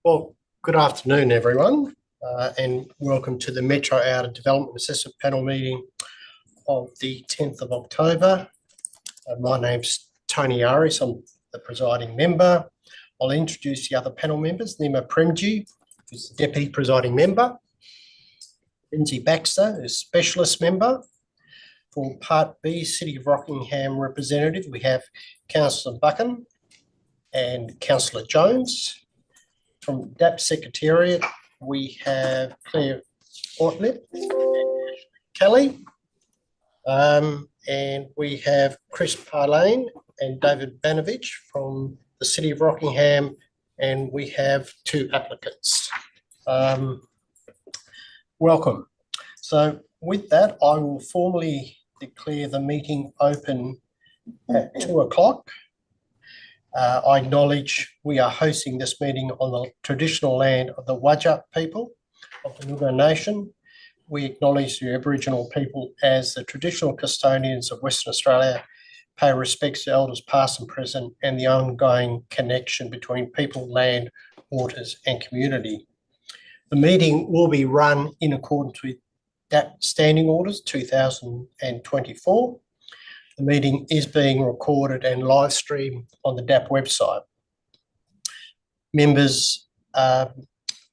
Well, good afternoon, everyone, and welcome to the Metro Outer Development Assessment Panel meeting of the 10th of October. My name's Tony Aris. I'm the presiding member. I'll introduce the other panel members. Nima Premji, who's the deputy presiding member. Lindsay Baxter, who's specialist member. For Part B, City of Rockingham representative, we have Councillor Buchan and Councillor Jones. From DAP Secretariat, we have Claire Ortlip and Kelly. And we have Chris Parlane and David Banovich from the City of Rockingham, and we have two applicants. Welcome. So with that, I will formally declare the meeting open at 2 o'clock. I acknowledge we are hosting this meeting on the traditional land of the Whadjuk people of the Noongar Nation. We acknowledge the Aboriginal people as the traditional custodians of Western Australia, pay respects to elders past and present, and the ongoing connection between people, land, waters and community. The meeting will be run in accordance with DAP Standing Orders 2024. The meeting is being recorded and live streamed on the DAP website. Members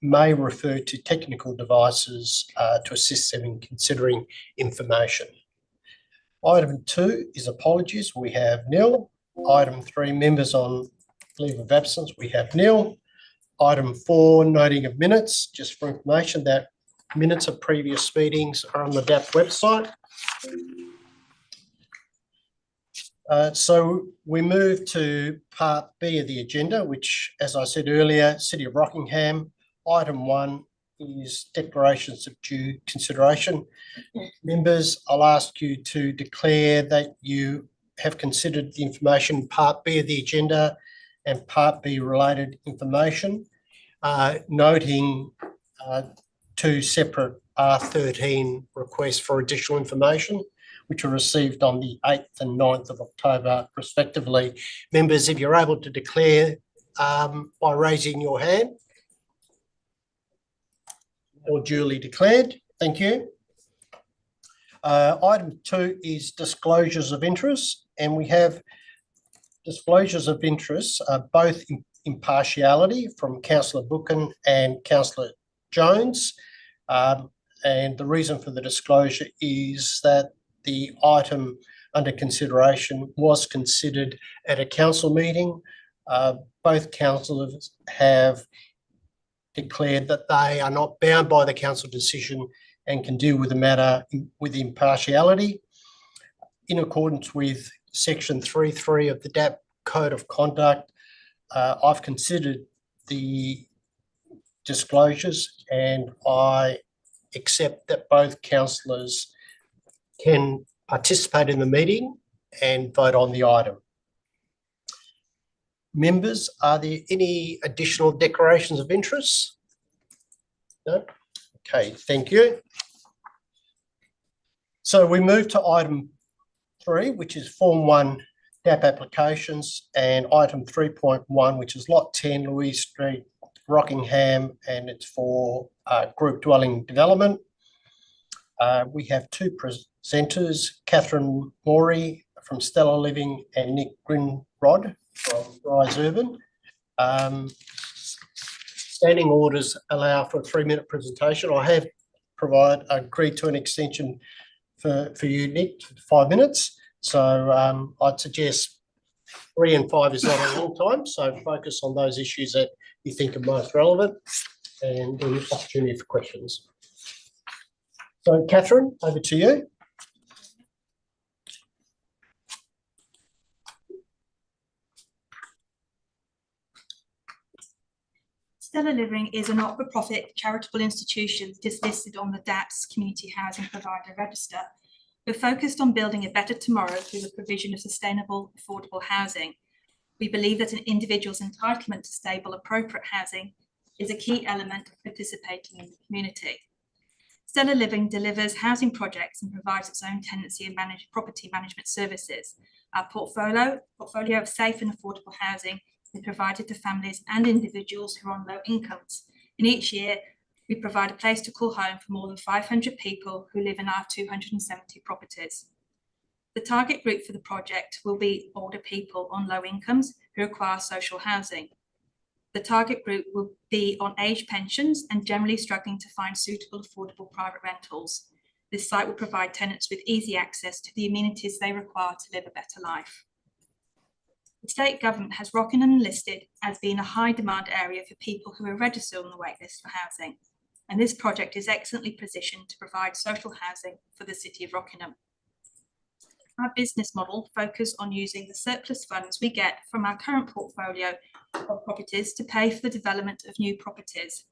may refer to technical devices to assist them in considering information. Item 2 is apologies. We have nil. Item 3, members on leave of absence. We have nil. Item 4, noting of minutes. Just for information, that minutes of previous meetings are on the DAP website. So we move to Part B of the agenda, which, as I said earlier, City of Rockingham. Item 1 is declarations of due consideration. Members, I'll ask you to declare that you have considered the information Part B of the agenda and Part B related information, noting two separate R13 requests for additional information, which were received on the 8th and 9th of October, respectively. Members, if you're able to declare by raising your hand. Or duly declared. Thank you. Item 2 is disclosures of interest, and we have disclosures of interest, both impartiality from Councillor Buchan and Councillor Jones. And the reason for the disclosure is that the item under consideration was considered at a council meeting. Both councillors have declared that they are not bound by the council decision and can deal with the matter with impartiality. In accordance with Section 3.3 of the DAP Code of Conduct, I've considered the disclosures and I accept that both councillors can participate in the meeting and vote on the item. Members, are there any additional declarations of interest? No? Okay, thank you. So we move to item 3, which is Form 1 DAP applications, and item 3.1, which is Lot 10, Louise Street, Rockingham, and it's for group dwelling development. We have two presenters, Catherine Morey from Stella Living and Nick Grinrod from Rise Urban. Standing orders allow for a 3-minute presentation. I have agreed to an extension for you, Nick, for 5 minutes. So I'd suggest 3 and 5 is not a long time. So focus on those issues that you think are most relevant and an opportunity for questions. So Catherine, over to you. Stella Living is a not-for-profit charitable institution that is listed on the DAP's Community Housing Provider Register. We're focused on building a better tomorrow through the provision of sustainable, affordable housing. We believe that an individual's entitlement to stable, appropriate housing is a key element of participating in the community. Stella Living delivers housing projects and provides its own tenancy and property management services. Our portfolio of safe and affordable housing is provided to families and individuals who are on low incomes. And each year, we provide a place to call home for more than 500 people who live in our 270 properties. The target group for the project will be older people on low incomes who require social housing. The target group will be on age pensions and generally struggling to find suitable, affordable private rentals. This site will provide tenants with easy access to the amenities they require to live a better life. The state government has Rockingham listed as being a high demand area for people who are registered on the waitlist for housing. And this project is excellently positioned to provide social housing for the City of Rockingham. Our business model focuses on using the surplus funds we get from our current portfolio of properties to pay for the development of new properties.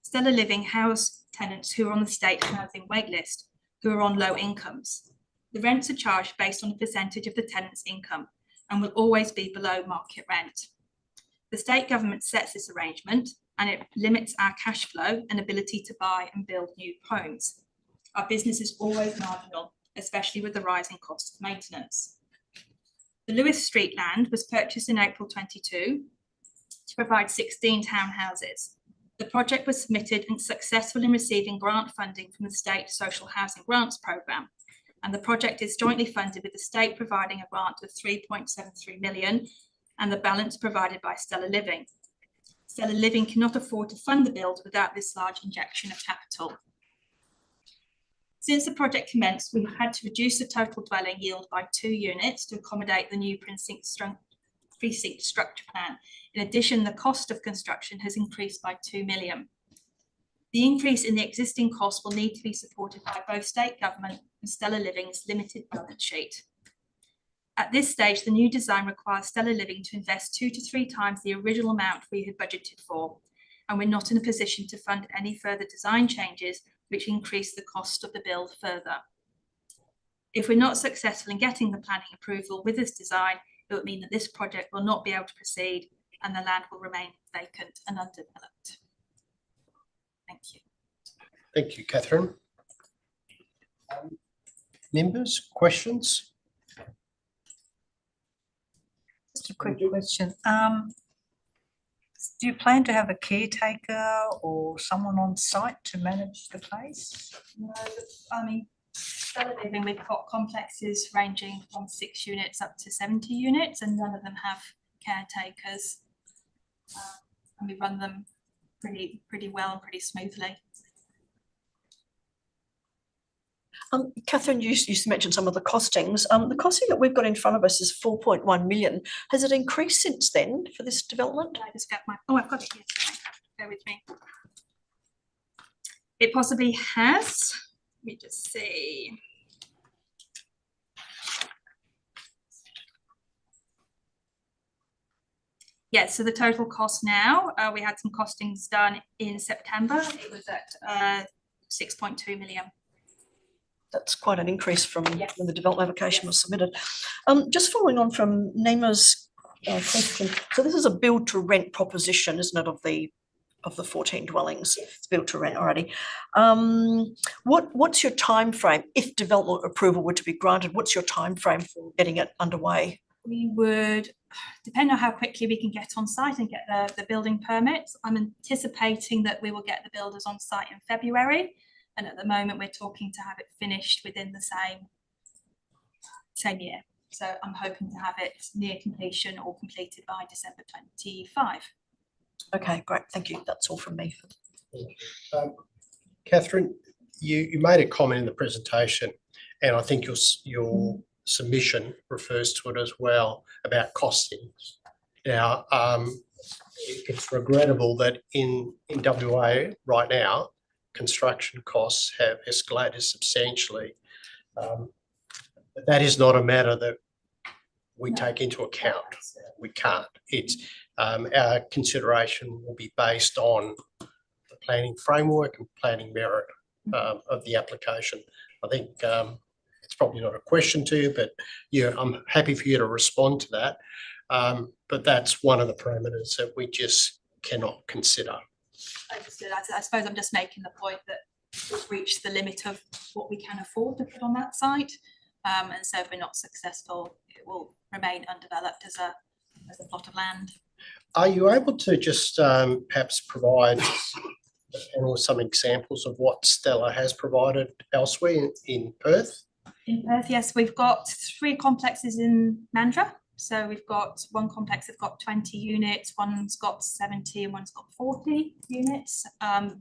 Stella Living house tenants who are on the state housing waitlist, who are on low incomes. The rents are charged based on a percentage of the tenant's income and will always be below market rent. The state government sets this arrangement and it limits our cash flow and ability to buy and build new homes. Our business is always marginal, especially with the rising cost of maintenance. The Lewis Street land was purchased in April 22 to provide 16 townhouses. The project was submitted and successful in receiving grant funding from the State Social Housing Grants Programme, and the project is jointly funded with the state providing a grant of 3.73 million and the balance provided by Stella Living. Stella Living cannot afford to fund the build without this large injection of capital. Since the project commenced, we've had to reduce the total dwelling yield by 2 units to accommodate the new precinct structure plan. In addition, the cost of construction has increased by 2 million. The increase in the existing cost will need to be supported by both state government and Stella Living's limited balance sheet. At this stage, the new design requires Stella Living to invest 2 to 3 times the original amount we had budgeted for, and we're not in a position to fund any further design changes which increase the cost of the build further. If we're not successful in getting the planning approval with this design, it would mean that this project will not be able to proceed and the land will remain vacant and undeveloped. Thank you. Thank you, Catherine. Members, questions? Just a quick question. Do you plan to have a caretaker or someone on site to manage the place? No, I mean, Stella Living, we've got complexes ranging from 6 units up to 70 units, and none of them have caretakers. And we run them pretty well and pretty smoothly. Catherine, you mentioned some of the costings. The costing that we've got in front of us is 4.1 million. Has it increased since then for this development? I just got my, oh, I've got it here, sorry. Bear with me. It possibly has. Let me just see. Yeah, so the total cost now, we had some costings done in September. It was at 6.2 million. That's quite an increase from when the development application was submitted. Just following on from Nema's question, so this is a build to rent proposition, isn't it, of the 14 dwellings? It's built to rent already. What's your time frame if development approval were to be granted? What's your time frame for getting it underway? We would, depending on how quickly we can get on site and get the building permits, I'm anticipating that we will get the builders on site in February. And at the moment, we're talking to have it finished within the same year. So I'm hoping to have it near completion or completed by December 25. Okay, great. Thank you. That's all from me. Catherine, you made a comment in the presentation, and I think your submission refers to it as well, about costings. Now, it's regrettable that in WA right now, construction costs have escalated substantially. That is not a matter that we take into account. We can't. It's our consideration will be based on the planning framework and planning merit of the application. I think it's probably not a question to you, but yeah, I'm happy for you to respond to that. But that's one of the parameters that we just cannot consider. Understood. I suppose I'm just making the point that we've reached the limit of what we can afford to put on that site, and so if we're not successful, it will remain undeveloped as a plot of land. Are you able to just perhaps provide some examples of what Stella has provided elsewhere in Perth? In Perth, yes, we've got 3 complexes in Mandurah. So we've got one complex that's got 20 units, one's got 70 and one's got 40 units.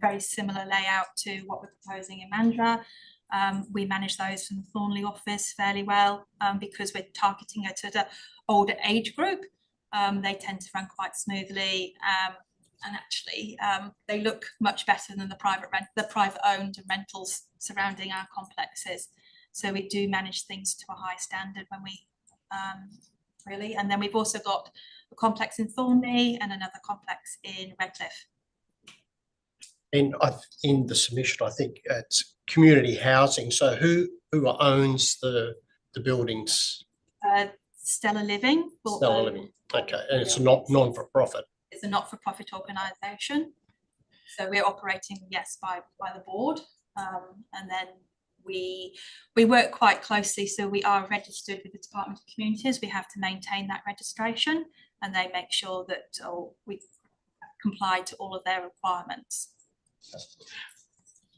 Very similar layout to what we're proposing in Mandurah. We manage those from the Thornley office fairly well because we're targeting it at an older age group. They tend to run quite smoothly and actually they look much better than the private owned rentals surrounding our complexes. So we do manage things to a high standard when we really. And then we've also got a complex in Thornley and another complex in Redcliffe. And in the submission, I think it's community housing. So who owns the buildings? Stella Living. Stella Living. Okay, and it's not non-for-profit. It's a not-for-profit organisation. So we're operating, yes, by the board, and then we work quite closely. So we are registered with the Department of Communities. We have to maintain that registration, and they make sure that we comply to all of their requirements.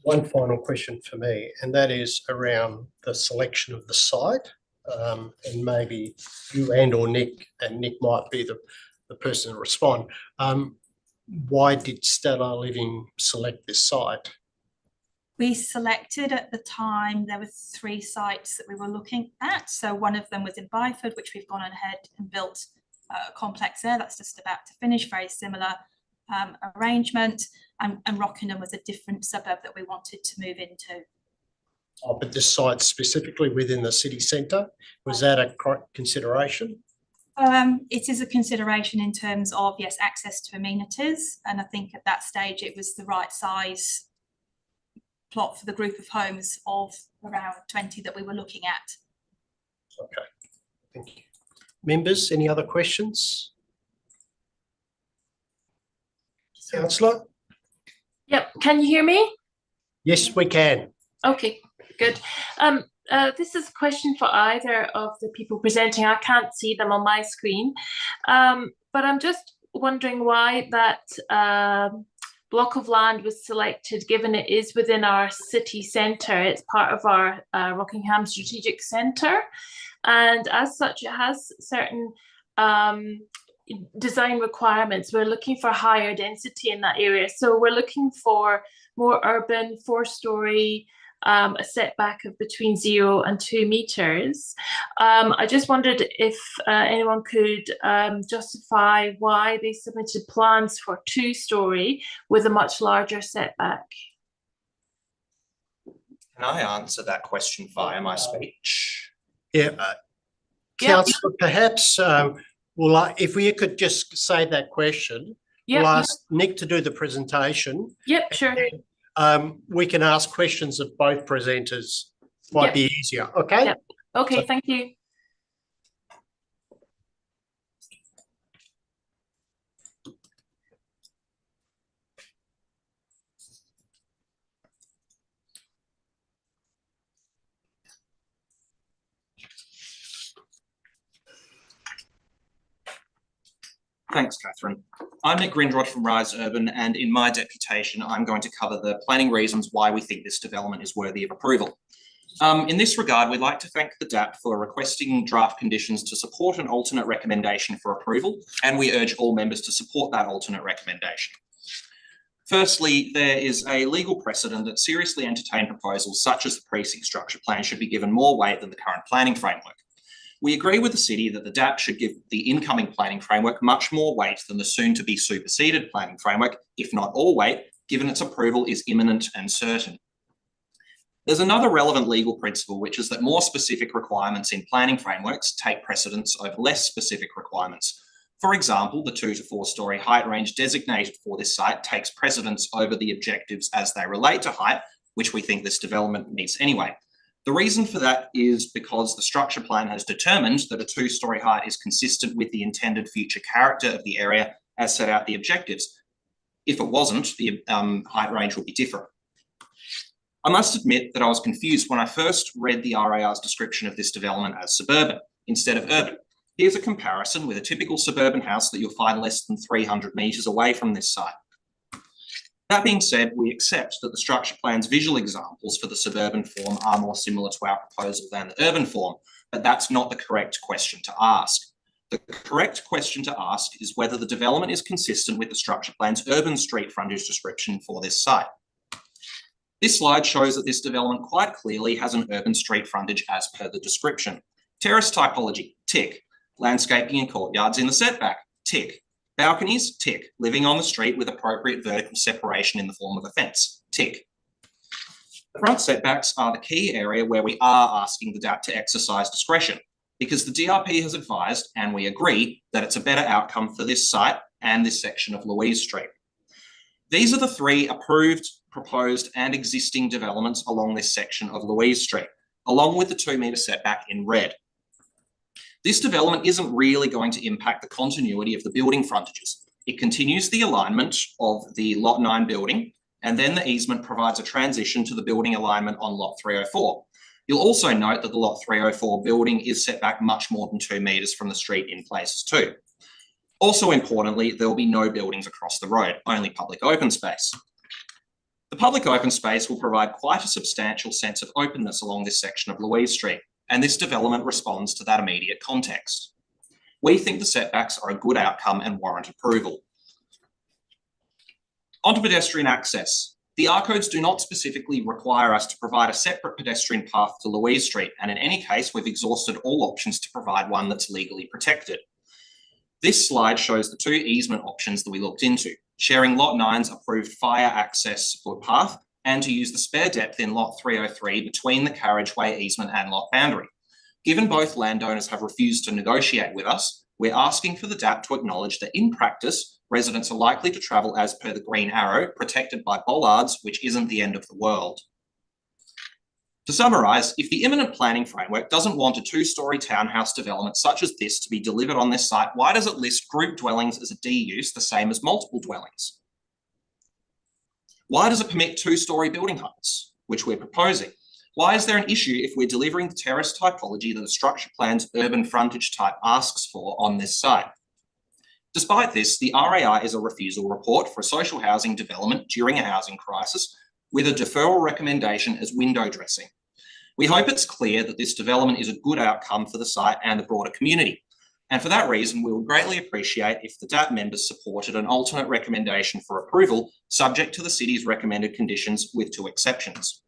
One final question for me, and that is around the selection of the site. And maybe you or Nick might be the person to respond. Why did Stella Living select this site? We selected at the time, there were 3 sites that we were looking at. So one of them was in Byford, which we've gone ahead and built a complex there. That's just about to finish, very similar arrangement. And Rockingham was a different suburb that we wanted to move into. Oh, but this site specifically within the city centre, was that a consideration? It is a consideration in terms of, yes, access to amenities. And I think at that stage it was the right size plot for the group of homes of around 20 that we were looking at. Okay, thank you. Members, any other questions? Councillor? Yep, can you hear me? Yes, we can. Okay, good. This is a question for either of the people presenting. I can't see them on my screen, but I'm just wondering why that block of land was selected, given it is within our city centre. It's part of our Rockingham Strategic Centre, and as such it has certain design requirements. We're looking for higher density in that area, so we're looking for more urban, 4-storey, a setback of between 0 and 2 meters. I just wondered if anyone could justify why they submitted plans for 2-storey with a much larger setback. Can I answer that question via my speech? Yeah, Councillor, perhaps if we could just say that question, we'll ask Nick to do the presentation. Yep, sure. We can ask questions of both presenters. Might be easier. Okay. Yep. Okay. So, thank you. Thanks, Catherine. I'm Nick Grindrod from Rise Urban, and in my deputation, I'm going to cover the planning reasons why we think this development is worthy of approval. In this regard, we'd like to thank the DAP for requesting draft conditions to support an alternate recommendation for approval, and we urge all members to support that alternate recommendation. Firstly, there is a legal precedent that seriously entertained proposals such as the precinct structure plan should be given more weight than the current planning framework. We agree with the city that the DAP should give the incoming planning framework much more weight than the soon-to-be superseded planning framework, if not all weight, given its approval is imminent and certain. There's another relevant legal principle, which is that more specific requirements in planning frameworks take precedence over less specific requirements. For example, the 2 to 4-storey height range designated for this site takes precedence over the objectives as they relate to height, which we think this development meets anyway. The reason for that is because the structure plan has determined that a 2-storey height is consistent with the intended future character of the area as set out the objectives. If it wasn't, the height range would be different. I must admit that I was confused when I first read the RAR's description of this development as suburban instead of urban. Here's a comparison with a typical suburban house that you'll find less than 300 metres away from this site. That being said, we accept that the structure plan's visual examples for the suburban form are more similar to our proposal than the urban form, but that's not the correct question to ask. The correct question to ask is whether the development is consistent with the structure plan's urban street frontage description for this site. This slide shows that this development quite clearly has an urban street frontage as per the description. Terrace typology, tick. Landscaping and courtyards in the setback, tick. Balconies, tick. Living on the street with appropriate vertical separation in the form of a fence, tick. The front setbacks are the key area where we are asking the DAP to exercise discretion, because the DRP has advised, and we agree, that it's a better outcome for this site and this section of Louise Street. These are the 3 approved, proposed and existing developments along this section of Louise Street, along with the 2-metre setback in red. This development isn't really going to impact the continuity of the building frontages. It continues the alignment of the Lot 9 building, and then the easement provides a transition to the building alignment on Lot 304. You'll also note that the Lot 304 building is set back much more than 2 metres from the street in places too. Also importantly, there will be no buildings across the road, only public open space. The public open space will provide quite a substantial sense of openness along this section of Louise Street, and this development responds to that immediate context. We think the setbacks are a good outcome and warrant approval. On to pedestrian access. The R codes do not specifically require us to provide a separate pedestrian path to Louise Street, and in any case, we've exhausted all options to provide one that's legally protected. This slide shows the 2 easement options that we looked into, sharing Lot 9's approved fire access footpath and to use the spare depth in Lot 303 between the carriageway easement and lot boundary. Given both landowners have refused to negotiate with us, we're asking for the DAP to acknowledge that in practice, residents are likely to travel as per the green arrow, protected by bollards, which isn't the end of the world. To summarise, if the imminent planning framework doesn't want a 2-storey townhouse development such as this to be delivered on this site, why does it list group dwellings as a D use the same as multiple dwellings? Why does it permit 2-storey building heights, which we're proposing? Why is there an issue if we're delivering the terrace typology that the structure plan's urban frontage type asks for on this site? Despite this, the RAR is a refusal report for a social housing development during a housing crisis with a deferral recommendation as window dressing. We hope it's clear that this development is a good outcome for the site and the broader community. And for that reason, we would greatly appreciate if the DAP members supported an alternate recommendation for approval, subject to the city's recommended conditions with 2 exceptions.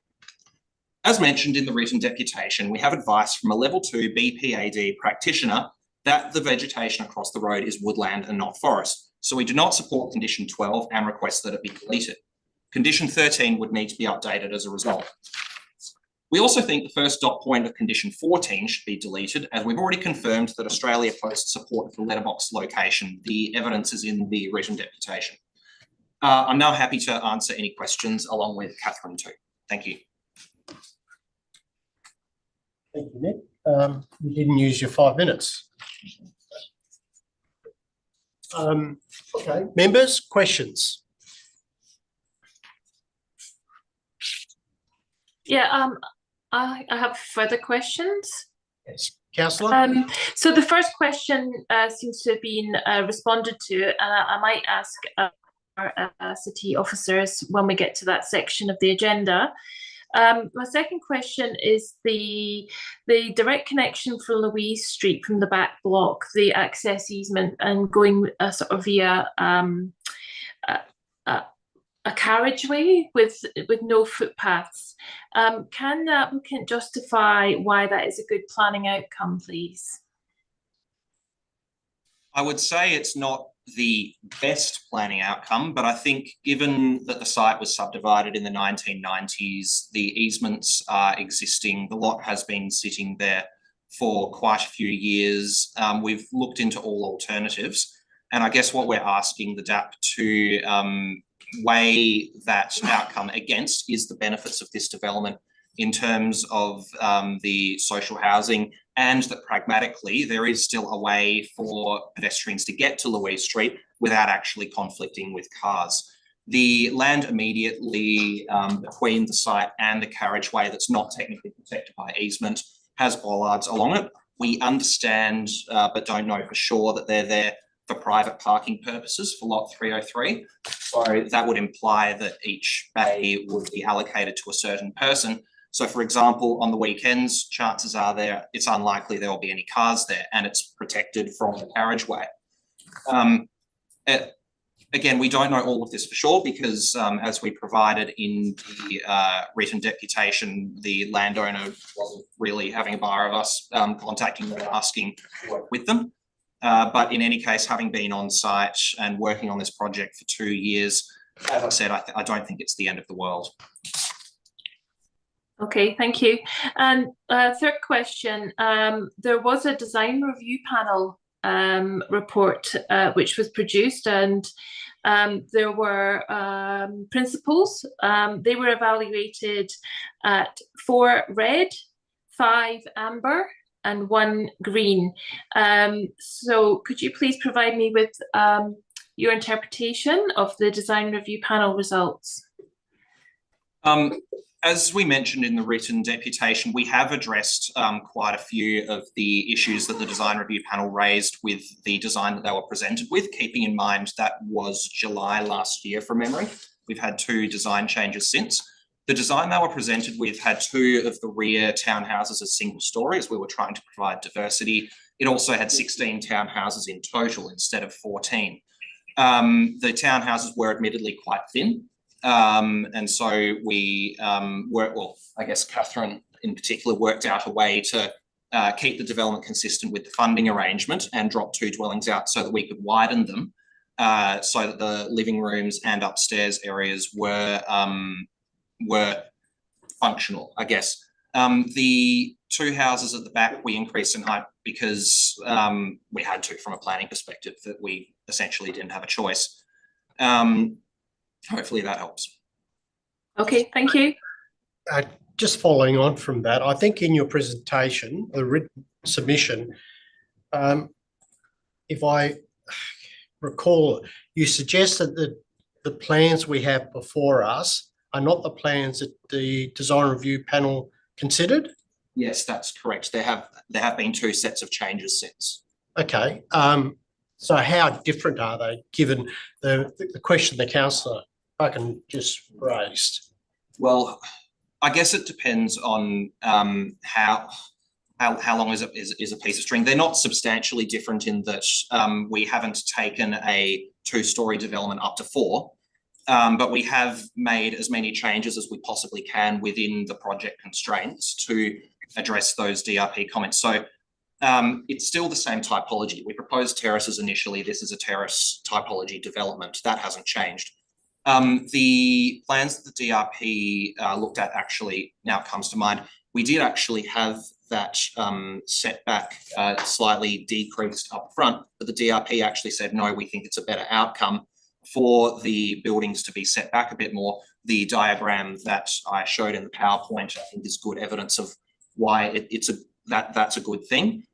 As mentioned in the written deputation, we have advice from a level 2 BPAD practitioner that the vegetation across the road is woodland and not forest. So we do not support condition 12 and request that it be deleted. Condition 13 would need to be updated as a result. We also think the first dot point of condition 14 should be deleted, as we've already confirmed that Australia Post support for letterbox location. The evidence is in the written deputation. I'm now happy to answer any questions along with Catherine too. Thank you. Thank you, Nick. You didn't use your 5 minutes. Okay, members, questions? Yeah, I have further questions. Yes, Councillor. So the first question seems to have been responded to, and I might ask our city officers when we get to that section of the agenda. My second question is the direct connection for Louise Street from the back block, the access easement, and going sort of via a carriageway with no footpaths. Can the applicant justify why that is a good planning outcome, please? I would say it's not the best planning outcome, but I think given that the site was subdivided in the 1990s, the easements are existing, the lot has been sitting there for quite a few years. We've looked into all alternatives, and I guess what we're asking the DAP to weigh that outcome against is the benefits of this development in terms of the social housing, and that pragmatically there is still a way for pedestrians to get to Louise Street without actually conflicting with cars. The land immediately between the site and the carriageway that's not technically protected by easement has bollards along it. We understand, but don't know for sure that they're there for private parking purposes for lot 303. So that would imply that each bay would be allocated to a certain person. So for example, on the weekends, chances are it's unlikely there will be any cars there, and it's protected from the carriageway. Again, we don't know all of this for sure because as we provided in the written deputation, the landowner wasn't really having a bar of us contacting them and asking to work with them. But in any case, having been on site and working on this project for 2 years, as I said, I don't think it's the end of the world. Okay, thank you. And third question, there was a design review panel report which was produced, and there were principles. They were evaluated at 4 red, 5 amber, and 1 green. So could you please provide me with your interpretation of the design review panel results? As we mentioned in the written deputation, we have addressed quite a few of the issues that the design review panel raised with the design that they were presented with, keeping in mind that was July last year from memory. We've had 2 design changes since. The design they were presented with had 2 of the rear townhouses as single story, as we were trying to provide diversity. It also had 16 townhouses in total instead of 14. The townhouses were admittedly quite thin. And so we I guess Catherine in particular worked out a way to keep the development consistent with the funding arrangement and drop 2 dwellings out so that we could widen them so that the living rooms and upstairs areas were functional, I guess. The 2 houses at the back we increased in height because we had to from a planning perspective, that we essentially didn't have a choice. Hopefully that helps. Okay, thank you. Just following on from that, I think in your presentation, the written submission, if I recall, you suggested that the plans we have before us are not the plans that the design review panel considered? Yes, that's correct. There have been 2 sets of changes since. Okay. So how different are they, given the question the councillor Buchan just raised? Well, I guess it depends on how long is a piece of string. They're not substantially different in that we haven't taken a 2-story development up to 4, but we have made as many changes as we possibly can within the project constraints to address those DRP comments. So it's still the same typology. We proposed terraces initially. This is a terrace typology development. That hasn't changed. The plans that the DRP looked at actually now comes to mind. We did actually have that setback slightly decreased up front, but the DRP actually said, no, we think it's a better outcome for the buildings to be set back a bit more. The diagram that I showed in the PowerPoint, I think, is good evidence of why that's a good thing,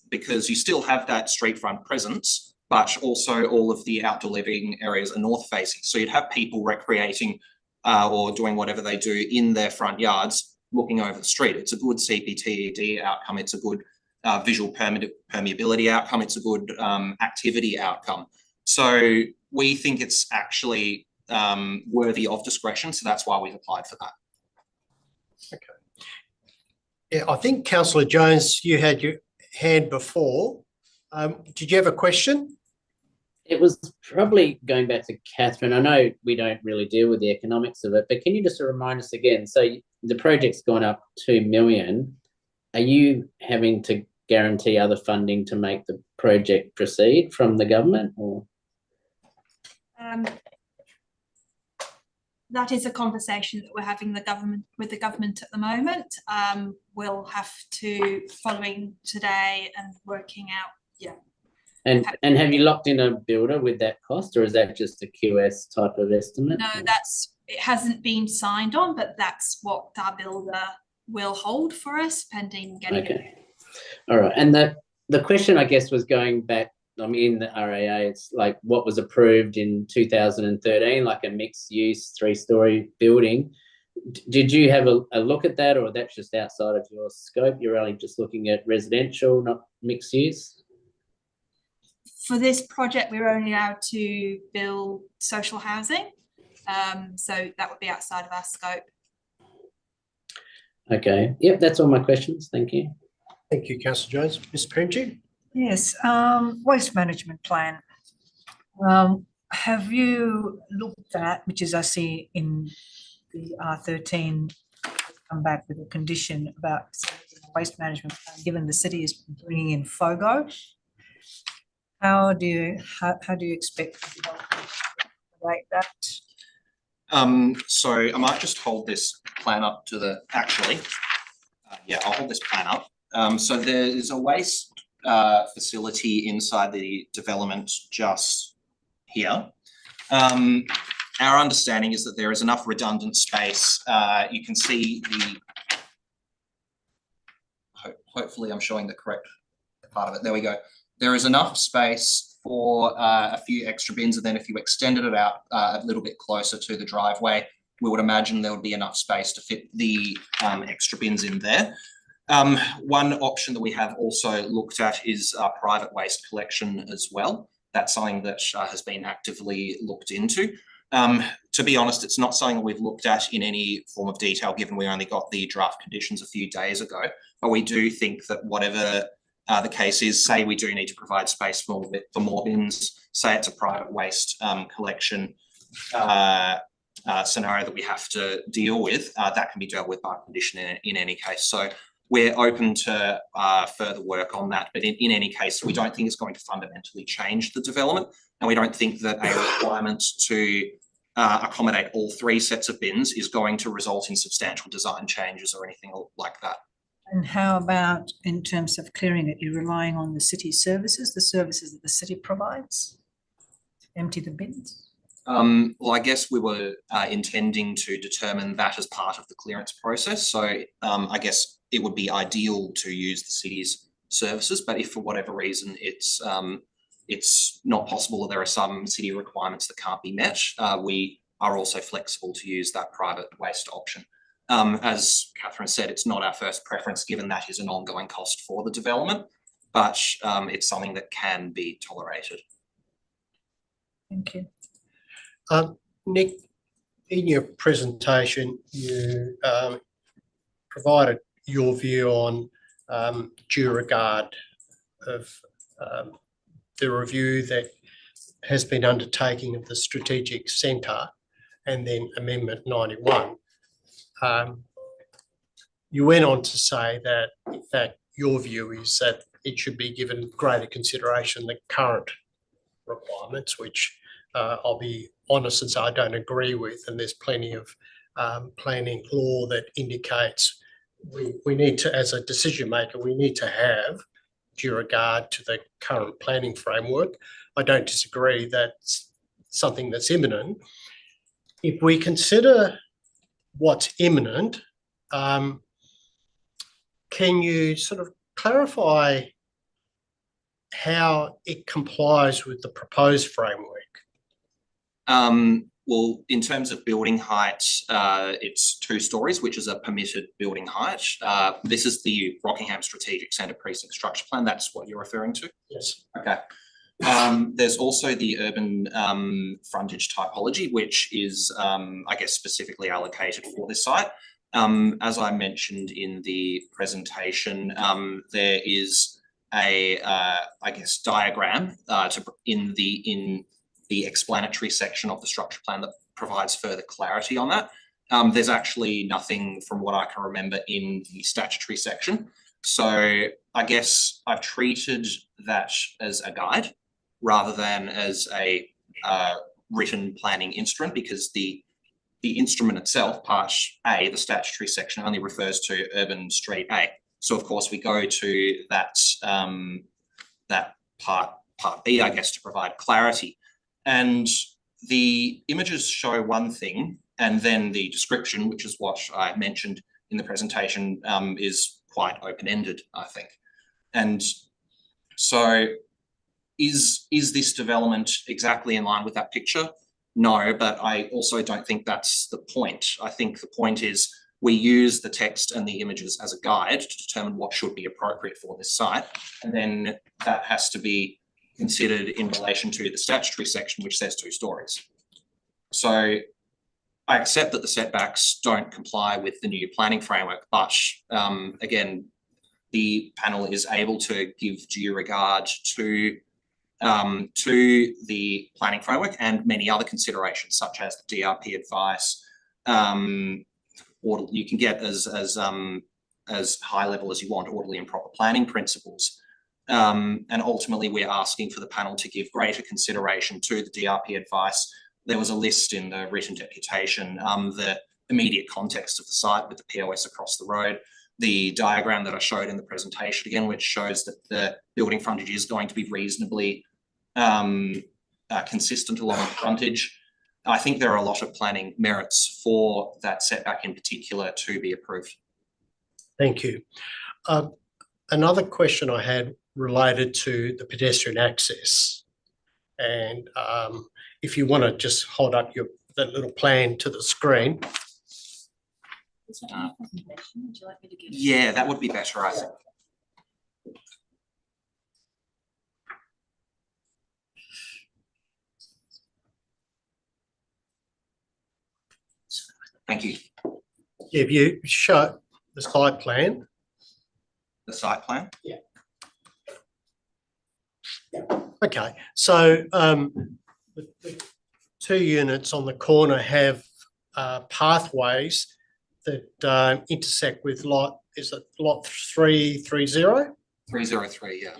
because you still have that street front presence, but also all of the outdoor living areas are north facing. So you'd have people recreating or doing whatever they do in their front yards looking over the street. It's a good CPTED outcome. It's a good visual permeability outcome. It's a good activity outcome. So we think it's actually worthy of discretion. So that's why we've applied for that. Okay. Yeah, I think Councillor Jones, you had your hand before. Did you have a question? It was probably going back to Catherine. I know we don't really deal with the economics of it, but can you just remind us again? So the project's gone up 2 million. Are you having to guarantee other funding to make the project proceed from the government, or? That is a conversation that we're having with the government at the moment. We'll have to, following today and working out, yeah. And have you locked in a builder with that cost, or is that just a QS type of estimate? No, it hasn't been signed on, but that's what our builder will hold for us pending getting it. Okay. All right. And the question, I guess, was going back, I mean, in the RAA, it's like what was approved in 2013, like a mixed use 3-story building. did you have a look at that, or that's just outside of your scope? You're only just looking at residential, not mixed use? For this project, we're only allowed to build social housing. So that would be outside of our scope. Okay. Yep, that's all my questions. Thank you. Thank you, Councillor Jones. Ms. Premji? Yes, waste management plan. Have you looked at, which is I see in the R13, come back with a condition about waste management plan, given the city is bringing in FOGO? How do you expect the development to rate that? So I might just hold this plan up to the, yeah, I'll hold this plan up. So there is a waste facility inside the development just here. Our understanding is that there is enough redundant space. You can see the, hopefully I'm showing the correct part of it. There we go. There is enough space for a few extra bins, and then if you extended it out a little bit closer to the driveway, we would imagine there would be enough space to fit the extra bins in there. One option that we have also looked at is private waste collection as well. That's something that has been actively looked into. To be honest, it's not something that we've looked at in any form of detail, given we only got the draft conditions a few days ago. But we do think that whatever the case is, say we do need to provide space for more bins, say it's a private waste collection scenario that we have to deal with, that can be dealt with by condition in any case. So we're open to further work on that, but in any case, we don't think it's going to fundamentally change the development, and we don't think that a requirement to accommodate all three sets of bins is going to result in substantial design changes or anything like that. And how about in terms of clearing it? You're relying on the city services, the services that the city provides to empty the bins? Well, I guess we were intending to determine that as part of the clearance process. So I guess it would be ideal to use the city's services, but if for whatever reason it's not possible, or there are some city requirements that can't be met, we are also flexible to use that private waste option. As Catherine said, it's not our first preference, given that is an ongoing cost for the development, but it's something that can be tolerated. Thank you. Nick, in your presentation, you provided your view on due regard of the review that has been undertaken of the strategic centre and then Amendment 91. You went on to say that, in fact, your view is that it should be given greater consideration than current requirements, which I'll be honest and say I don't agree with, and there's plenty of planning law that indicates we need to, as a decision maker, we need to have due regard to the current planning framework. I don't disagree that's something that's imminent. If we consider what's imminent, can you sort of clarify how it complies with the proposed framework? Well, in terms of building height, it's 2 stories, which is a permitted building height. This is the Rockingham Strategic Centre Precinct Structure Plan. That's what you're referring to? Yes. Okay. There's also the urban frontage typology, which is, I guess, specifically allocated for this site. As I mentioned in the presentation, there is a, I guess, diagram in the explanatory section of the structure plan that provides further clarity on that. There's actually nothing from what I can remember in the statutory section. So I guess I've treated that as a guide rather than as a written planning instrument, because the instrument itself, part A, the statutory section, only refers to urban street A. So of course we go to that, that part B, I guess, to provide clarity. And the images show one thing, and then the description, which is what I mentioned in the presentation, is quite open-ended, I think. And so is this development exactly in line with that picture? No, but I also don't think that's the point. I think the point is we use the text and the images as a guide to determine what should be appropriate for this site. And then that has to be considered in relation to the statutory section, which says 2 stories. So I accept that the setbacks don't comply with the new planning framework, but again, the panel is able to give due regard to the planning framework and many other considerations, such as the DRP advice, or you can get as high level as you want, orderly and proper planning principles. And ultimately, we're asking for the panel to give greater consideration to the DRP advice. There was a list in the written deputation, the immediate context of the site with the POS across the road, the diagram that I showed in the presentation again, which shows that the building frontage is going to be reasonably consistent along the frontage. I think there are a lot of planning merits for that setback in particular to be approved. Thank you. Another question I had related to the pedestrian access. And if you want to just hold up that little plan to the screen. Is that your presentation? Would you like me to give? Yeah, that would be better, I think. Thank you. If you show the site plan. The site plan? Yeah. Okay, so the 2 units on the corner have pathways that intersect with lot 330? 303, yeah.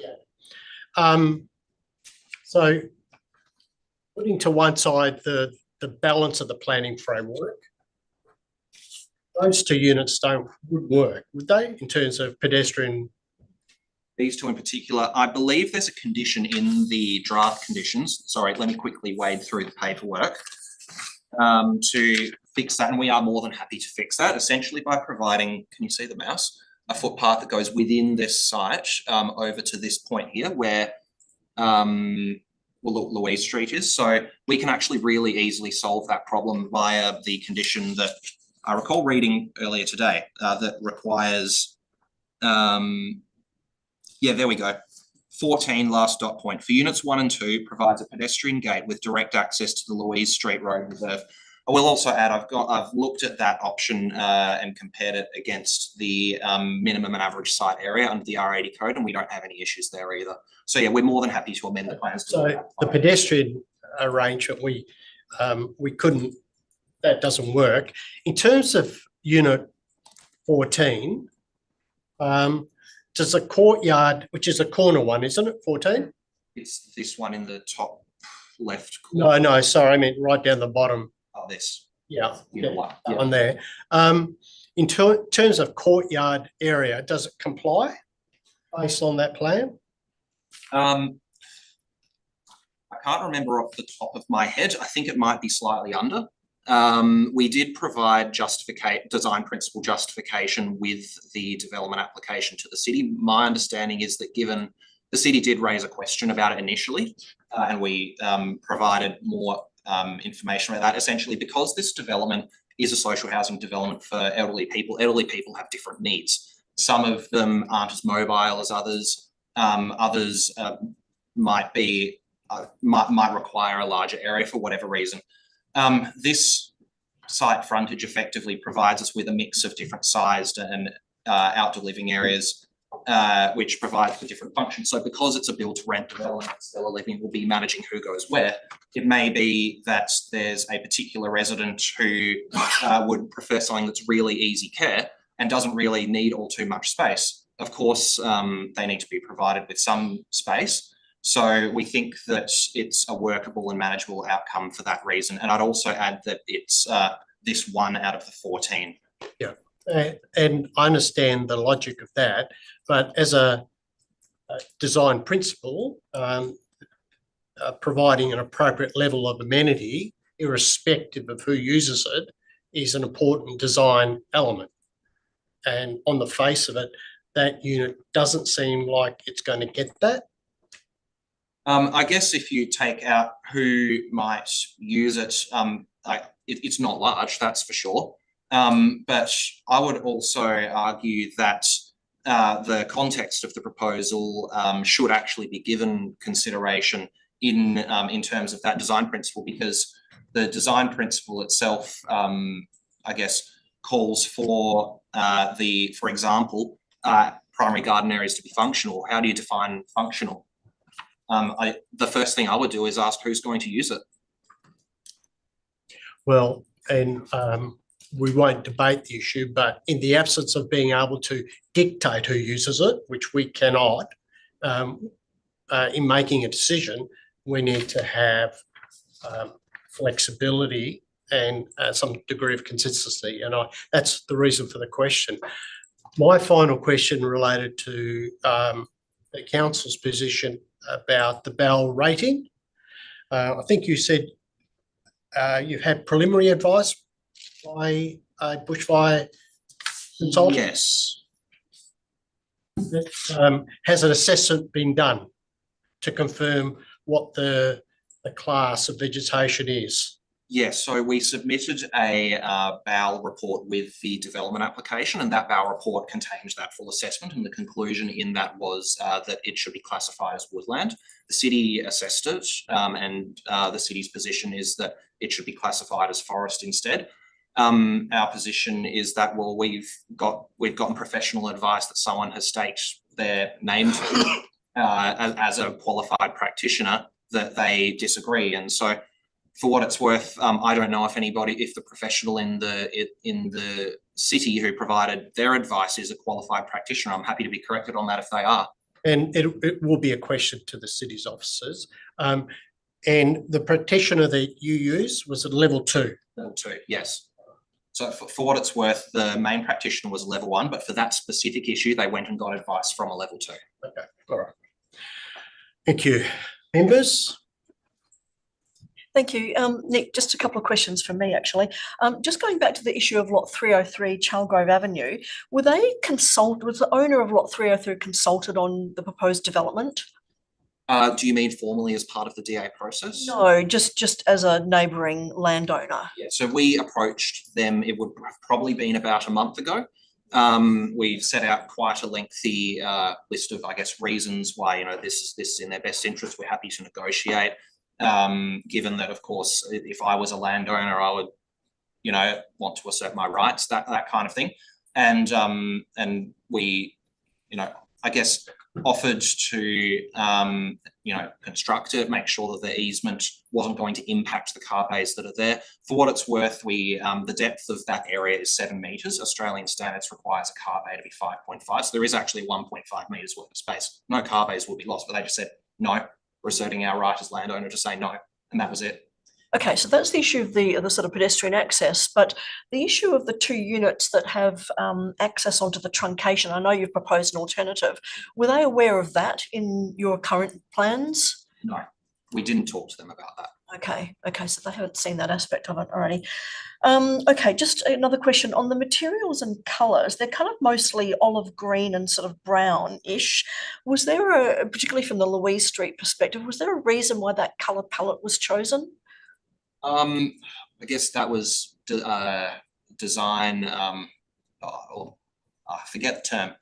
So putting to one side the balance of the planning framework, those 2 units would work, would they, in terms of pedestrian? These 2 in particular, I believe there's a condition in the draft conditions. Sorry, let me quickly wade through the paperwork to fix that. And we are more than happy to fix that, essentially by providing, can you see the mouse? A footpath that goes within this site over to this point here where Louise Street is. So we can actually really easily solve that problem via the condition that I recall reading earlier today that requires, yeah, there we go. 14, last dot point. For units 1 and 2, provides a pedestrian gate with direct access to the Louise Street Road Reserve. I will also add, I've looked at that option and compared it against the minimum and average site area under the R80 code, and we don't have any issues there either. So yeah, we're more than happy to amend the plans. So the pedestrian arrangement, we couldn't, that doesn't work. In terms of unit 14, does the courtyard, which is a corner one, isn't it, 14? It's this one in the top left corner. No, sorry, I meant right down the bottom. Oh, this. Yeah, Unit 1. that one there. In terms of courtyard area, does it comply based on that plan? I can't remember off the top of my head. I think it might be slightly under. We did provide design principle justification with the development application to the city. My understanding is that given the city did raise a question about it initially, and we provided more information about that, essentially because this development is a social housing development for elderly people. Elderly people have different needs. Some of them aren't as mobile as others. Others might require a larger area for whatever reason. This site frontage effectively provides us with a mix of different sized and outdoor living areas, which provides for different functions. So because it's a build to rent development, Stellar Living will be managing who goes where. It may be that there's a particular resident who would prefer something that's really easy care and doesn't really need all too much space. Of course, they need to be provided with some space. So we think that it's a workable and manageable outcome for that reason. And I'd also add that it's this 1 out of the 14. Yeah, and I understand the logic of that, but as a design principle, providing an appropriate level of amenity, irrespective of who uses it, is an important design element. And on the face of it, that unit doesn't seem like it's going to get that. I guess if you take out who might use it, it's not large, that's for sure. But I would also argue that the context of the proposal should actually be given consideration in terms of that design principle, because the design principle itself, I guess, calls for for example, primary garden areas to be functional. How do you define functional? The first thing I would do is ask who's going to use it. Well, and we won't debate the issue, but in the absence of being able to dictate who uses it, which we cannot, in making a decision, we need to have flexibility and some degree of consistency. And that's the reason for the question. My final question related to the council's position about the BAL rating. I think you said you've had preliminary advice by a bushfire consultant. Yes. Has an assessment been done to confirm what the class of vegetation is? Yes, so we submitted a BAL report with the development application, and that BAL report contains that full assessment, and the conclusion in that was that it should be classified as woodland. The city assessed it, and the city's position is that it should be classified as forest instead. Our position is that, well, we've gotten professional advice that someone has staked their name to as a qualified practitioner that they disagree, and so for what it's worth, I don't know if the professional in the city who provided their advice is a qualified practitioner. I'm happy to be corrected on that if they are. And it will be a question to the city's officers. And the practitioner that you used was at level 2? Level 2, yes. So for what it's worth, the main practitioner was level 1, but for that specific issue, they went and got advice from a level 2. Okay, all right. Thank you. Members? Thank you. Nick, just a couple of questions from me, actually. Just going back to the issue of Lot 303 Chalgrove Avenue, was the owner of Lot 303 consulted on the proposed development? Do you mean formally as part of the DA process? No, just as a neighbouring landowner. Yeah, so we approached them, it would have probably been about a month ago. We've set out quite a lengthy list of, I guess, reasons why, this is in their best interest. We're happy to negotiate. Given that, of course, if I was a landowner, I would, want to assert my rights, that kind of thing. And we, I guess, offered to, construct it, make sure that the easement wasn't going to impact the car bays that are there. For what it's worth, the depth of that area is 7 metres. Australian standards requires a car bay to be 5.5. So there is actually 1.5 metres worth of space. No car bays will be lost, but they just said, no, we're asserting our right as landowner to say no, and that was it. Okay, so that's the issue of the sort of pedestrian access, but the issue of the 2 units that have access onto the truncation, I know you've proposed an alternative. Were they aware of that in your current plans? No, we didn't talk to them about that. Okay, so they haven't seen that aspect of it already. Okay, just another question on the materials and colours. They're kind of mostly olive green and sort of brownish. Was there particularly from the Louise Street perspective, was there a reason why that colour palette was chosen? I guess that was design. I forget the term.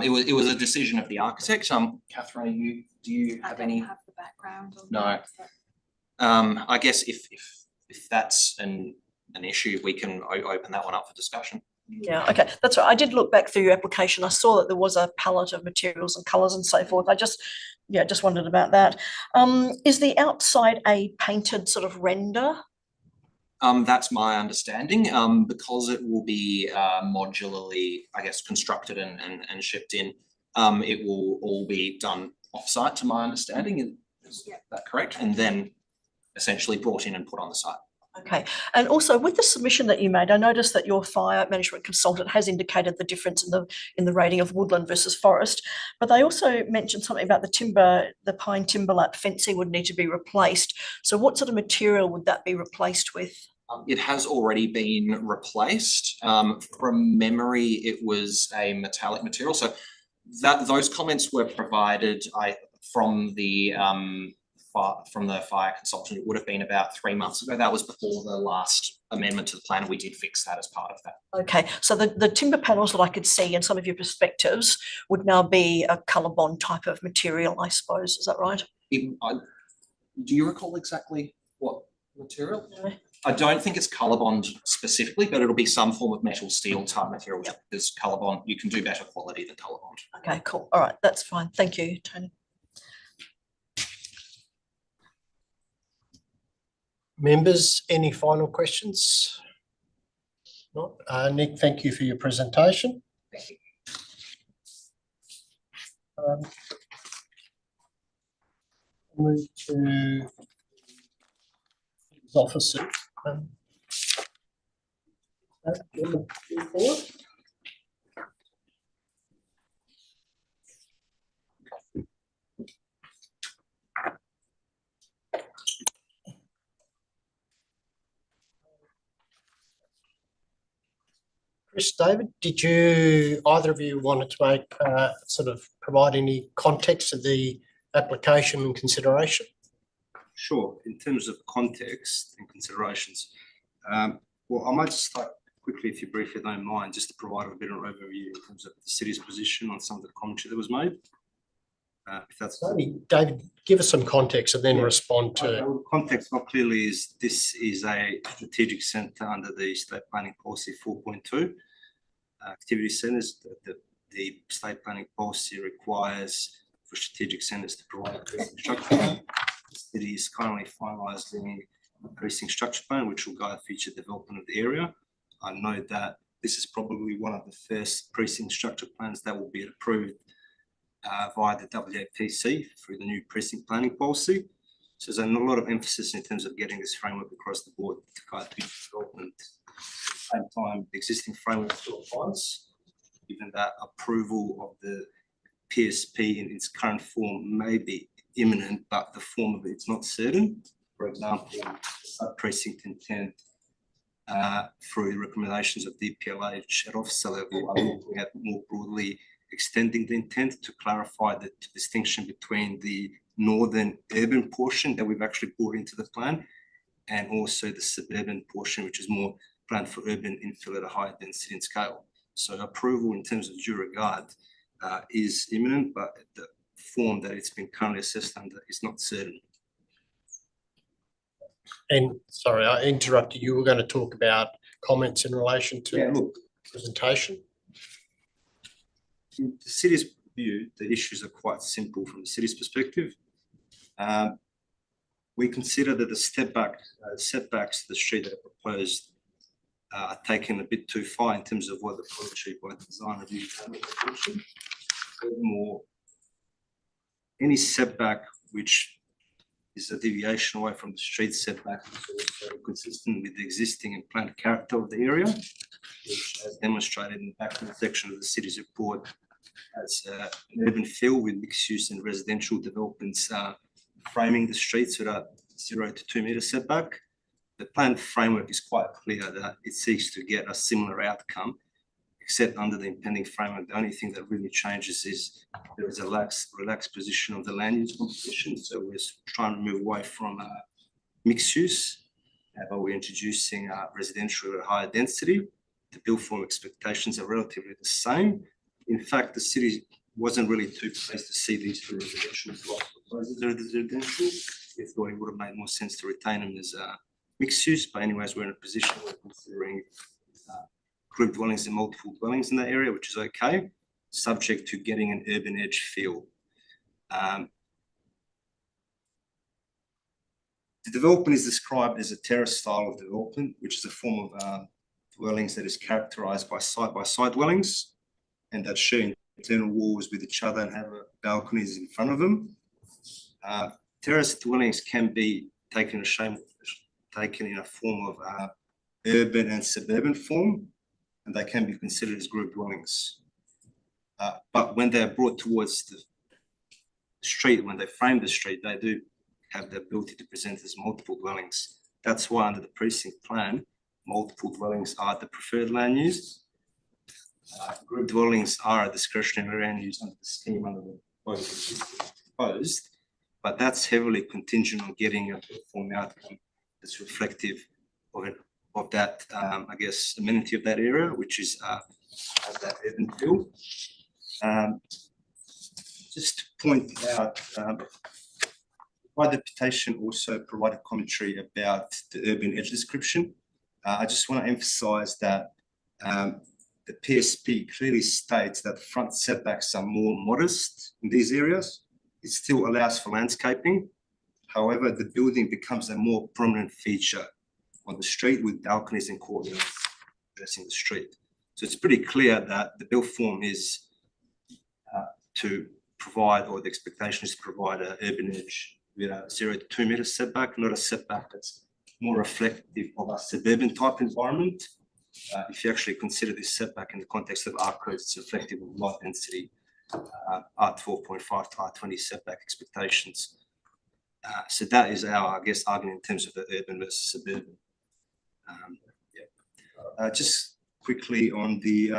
It was a decision of the architect. Catherine, do you have any? I don't have the background on no. that. I guess if that's an issue, we can open that one up for discussion. Yeah, okay, that's right. I did look back through your application. I saw that there was a palette of materials and colours and so forth. I just wondered about that. Is the outside a painted sort of render? That's my understanding. Because it will be modularly, I guess, constructed and shipped in, it will all be done off-site, to my understanding. Is that correct? And then essentially brought in and put on the site. Okay, and also with the submission that you made, I noticed that your fire management consultant has indicated the difference in the rating of woodland versus forest, but they also mentioned something about the pine timberlap fencing would need to be replaced. So what sort of material would that be replaced with? It has already been replaced. From memory, it was a metallic material. So those comments were provided from the fire consultant. It would have been about 3 months ago. That was before the last amendment to the plan. We did fix that as part of that. Okay, so the timber panels that I could see in some of your perspectives would now be a ColourBond type of material, I suppose. Is that right? Do you recall exactly what material? No. I don't think it's ColourBond specifically, but it'll be some form of metal steel type material. Yep. Because ColourBond, you can do better quality than ColourBond. Okay, cool. All right, that's fine. Thank you, Tony. Members, any final questions? Not. Nick, thank you for your presentation. Thank you. Move to his officer. Forward. Chris, David, did you, either of you wanted to make, sort of provide any context to the application and consideration? Sure. In terms of context and considerations, well, I might just start quickly, if you briefly don't mind, just to provide a bit of an overview in terms of the city's position on some of the commentary that was made. If that's Maybe, David, give us some context and then respond to. the context, not clearly, is this is a strategic centre under the State Planning Policy 4.2. Activity centres, the State Planning Policy requires for strategic centres to provide a precinct structure plan. The city is currently finalising a precinct structure plan, which will guide future development of the area. I know that this is probably one of the first precinct structure plans that will be approved via the WAPC through the new precinct planning policy. So there's a lot of emphasis in terms of getting this framework across the board to guide future development. At the same time, the existing framework still applies, given that approval of the PSP in its current form may be imminent, but the form of it's not certain. For example, precinct intent through the recommendations of DPLH at officer level are looking at more broadly extending the intent to clarify the distinction between the northern urban portion that we've actually brought into the plan and also the suburban portion, which is more planned for urban infill at a higher density and scale. So approval in terms of due regard is imminent, but the form that it's been currently assessed under is not certain. And sorry, I interrupted. You were going to talk about comments in relation to Look, presentation. in the city's view, the issues are quite simple from the city's perspective. We consider that the setbacks to the street that are proposed are taken a bit too far in terms of what the policy by design review. Furthermore, any setback which is a deviation away from the street setback is also consistent with the existing and planned character of the area, which as demonstrated in the background section of the city's report as an urban feel with mixed use and residential developments framing the streets at a 0 to 2 metre setback. The planned framework is quite clear that it seeks to get a similar outcome, except under the impending framework. The only thing that really changes is there is a relaxed position of the land use composition. So we're trying to move away from mixed use, but we're introducing residential at a higher density. The build form expectations are relatively the same. In fact, the city wasn't really too pleased to see these two residential blocks as residential. We thought it would have made more sense to retain them as mixed use, but anyways, we're in a position where we're considering group dwellings and multiple dwellings in that area, which is okay, subject to getting an urban edge feel. The development is described as a terrace style of development, which is a form of dwellings that is characterised by side-by-side dwellings and that share internal walls with each other and have balconies in front of them. Terrace dwellings can be taken in a form of urban and suburban form, and they can be considered as group dwellings. But when they're brought towards the street, when they frame the street, they do have the ability to present as multiple dwellings. That's why under the precinct plan, multiple dwellings are the preferred land use. Group dwellings are a discretionary land use under the scheme under the proposed. but that's heavily contingent on getting a form outcome that's reflective of that, I guess, amenity of that area, which is that urban feel. Just to point out, my deputation also provided commentary about the urban edge description. I just want to emphasise that the PSP clearly states that front setbacks are more modest in these areas. It still allows for landscaping. However, the building becomes a more prominent feature on the street with balconies and courtyards addressing the street. So it's pretty clear that the build form is to provide, or the expectation is to provide, an urban edge with a 0 to 2 metre setback, not a setback that's more reflective of a suburban type environment. If you actually consider this setback in the context of R codes, it's reflective of light density, R12.5 to R20 setback expectations. So that is our, I guess, argument in terms of the urban versus suburban. Just quickly on the,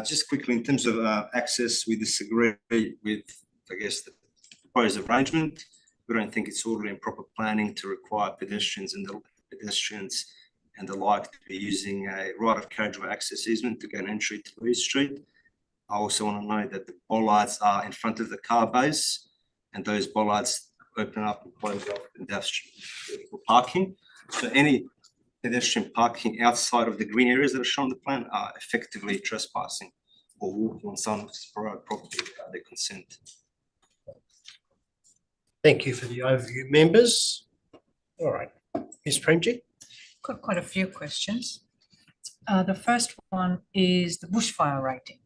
just quickly in terms of access, we disagree with, I guess, the proposed arrangement. We don't think it's orderly and proper planning to require pedestrians and the like to be using a right of carriageway access easement to gain entry to Lee Street. I also want to note that the bollards are in front of the car base, and those bollards open up and close off industrial parking. So any pedestrian parking outside of the green areas that are shown on the plan are effectively trespassing or walking on someone's private property without their consent. Thank you for the overview, members. All right, Ms. Premji. Got quite a few questions. The first one is the bushfire rating.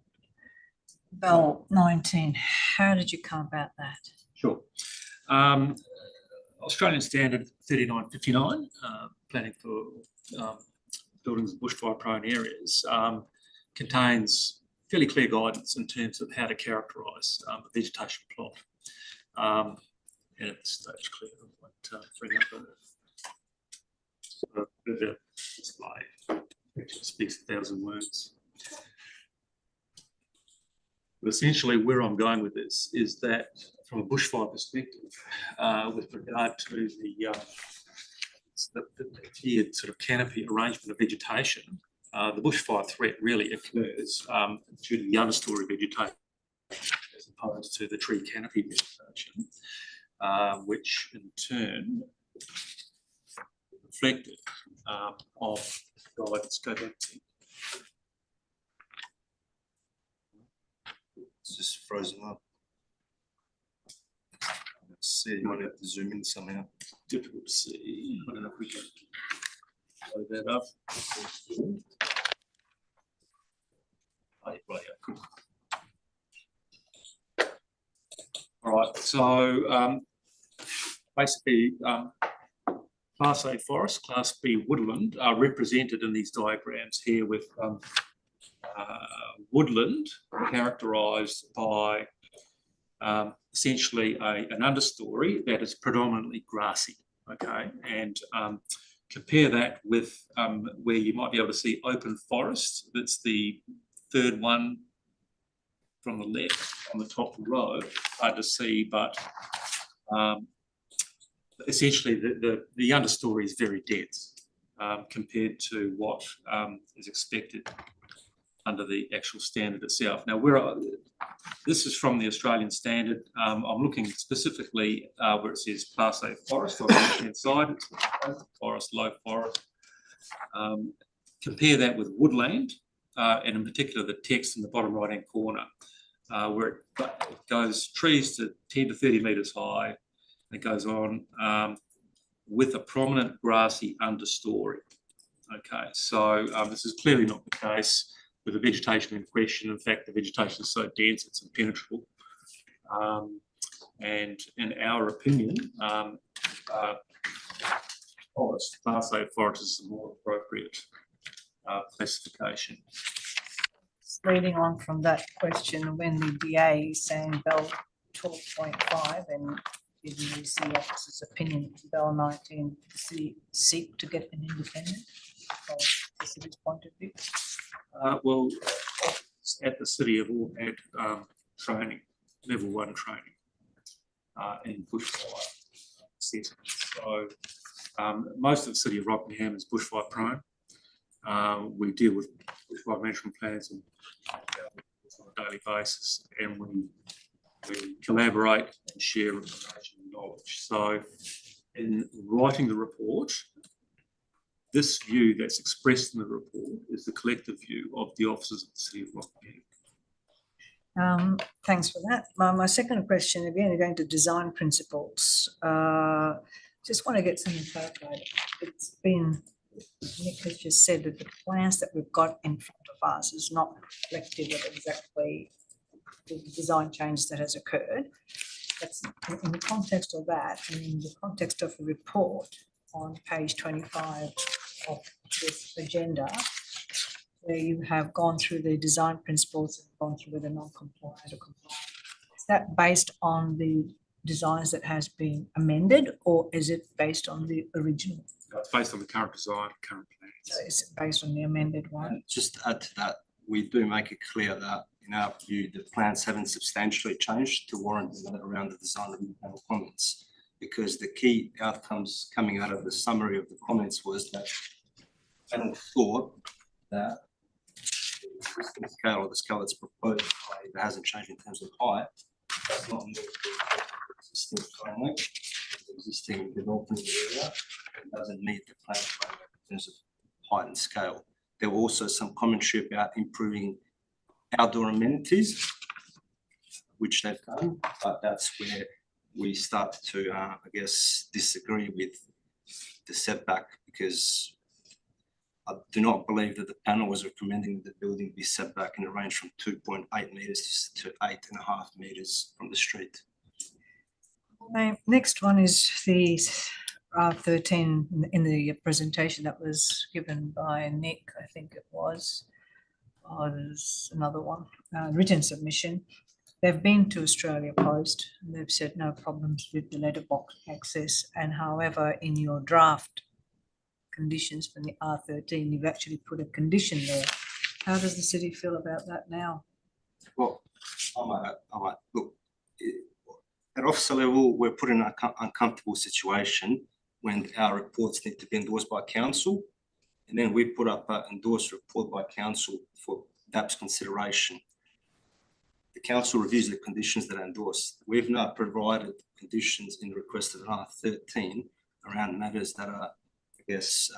Bell 19, how did you come about that? Sure. Australian Standard 3959, planning for buildings in bushfire-prone areas, contains fairly clear guidance in terms of how to characterise a vegetation plot. And at this stage, clear, I won't bring up a slide, which speaks 1,000 words. But essentially, where I'm going with this is that from a bushfire perspective, with regard to the tiered sort of canopy arrangement of vegetation, the bushfire threat really occurs due to the understory vegetation as opposed to the tree canopy vegetation, which in turn reflected of guidance. Go back to. It's just frozen up. Let's see, you might have to zoom in somehow. Difficult to see. I don't know if we can load that up. Oh, right, yeah, cool. All right, so basically, Class A forest, Class B woodland are represented in these diagrams here with woodland characterised by essentially an understory that is predominantly grassy, okay? And compare that with where you might be able to see open forest. That's the third one from the left on the top row. Hard to see, but essentially the understory is very dense compared to what is expected under the actual standard itself. Now, this is from the Australian Standard. I'm looking specifically where it says Class A forest on the left-hand side. It's forest, low forest. Compare that with woodland, and in particular the text in the bottom right-hand corner, where it goes trees to 10 to 30 metres high. And it goes on with a prominent grassy understory. Okay, so this is clearly not the case with the vegetation in question. In fact, the vegetation is so dense it's impenetrable. And in our opinion, Class A forest is a more appropriate classification. Leading on from that question, when the DA is saying Bell 12.5 and giving the city officer's opinion, Bell 19 seek to get an independent from the city's point of view? Well, at the city have all had training, level 1 training in bushfire settings. So most of the city of Rockingham is bushfire prone. We deal with bushfire management plans on a daily basis, and we collaborate and share information and knowledge. So in writing the report, this view that's expressed in the report is the collective view of the officers of the city of Rockingham. Thanks for that. My second question, again, going to design principles. Just want to get something clarified. It's been, Nick has just said that the plans that we've got in front of us is not reflective of exactly the design change that has occurred. That's in the context of that, and in the context of the report on page 25 of this agenda, where you have gone through the design principles and gone through whether non-compliant or compliant. Is that based on the designs that has been amended, or is it based on the original? It's based on the current design, current plans. So is it based on the amended one? Just to add to that, we do make it clear that in our view, the plans haven't substantially changed to warrant around the design review panel comments, because the key outcomes coming out of the summary of the comments was that the panel thought that the scale or the scale that's proposed, it hasn't changed in terms of height, does not meet the existing framework, the existing development area, it doesn't meet the plan framework in terms of height and scale. There were also some commentary about improving outdoor amenities, which they've done, but that's where we start to, I guess, disagree with the setback, because I do not believe that the panel was recommending the building be set back in a range from 2.8 metres to 8.5 metres from the street. My next one is the 13 in the presentation that was given by Nick, I think it was. Oh, there's another one, written submission. They've been to Australia Post and they've said no problems with the letterbox access. And however, in your draft conditions for the R13, you've actually put a condition there. How does the city feel about that now? Well, I might look, at officer level, we're put in an uncomfortable situation when our reports need to be endorsed by council. And then we put up an endorsed report by council for DAP's consideration. The council reviews the conditions that are endorsed. We've now provided conditions in the request of an R13 around matters that are, I guess,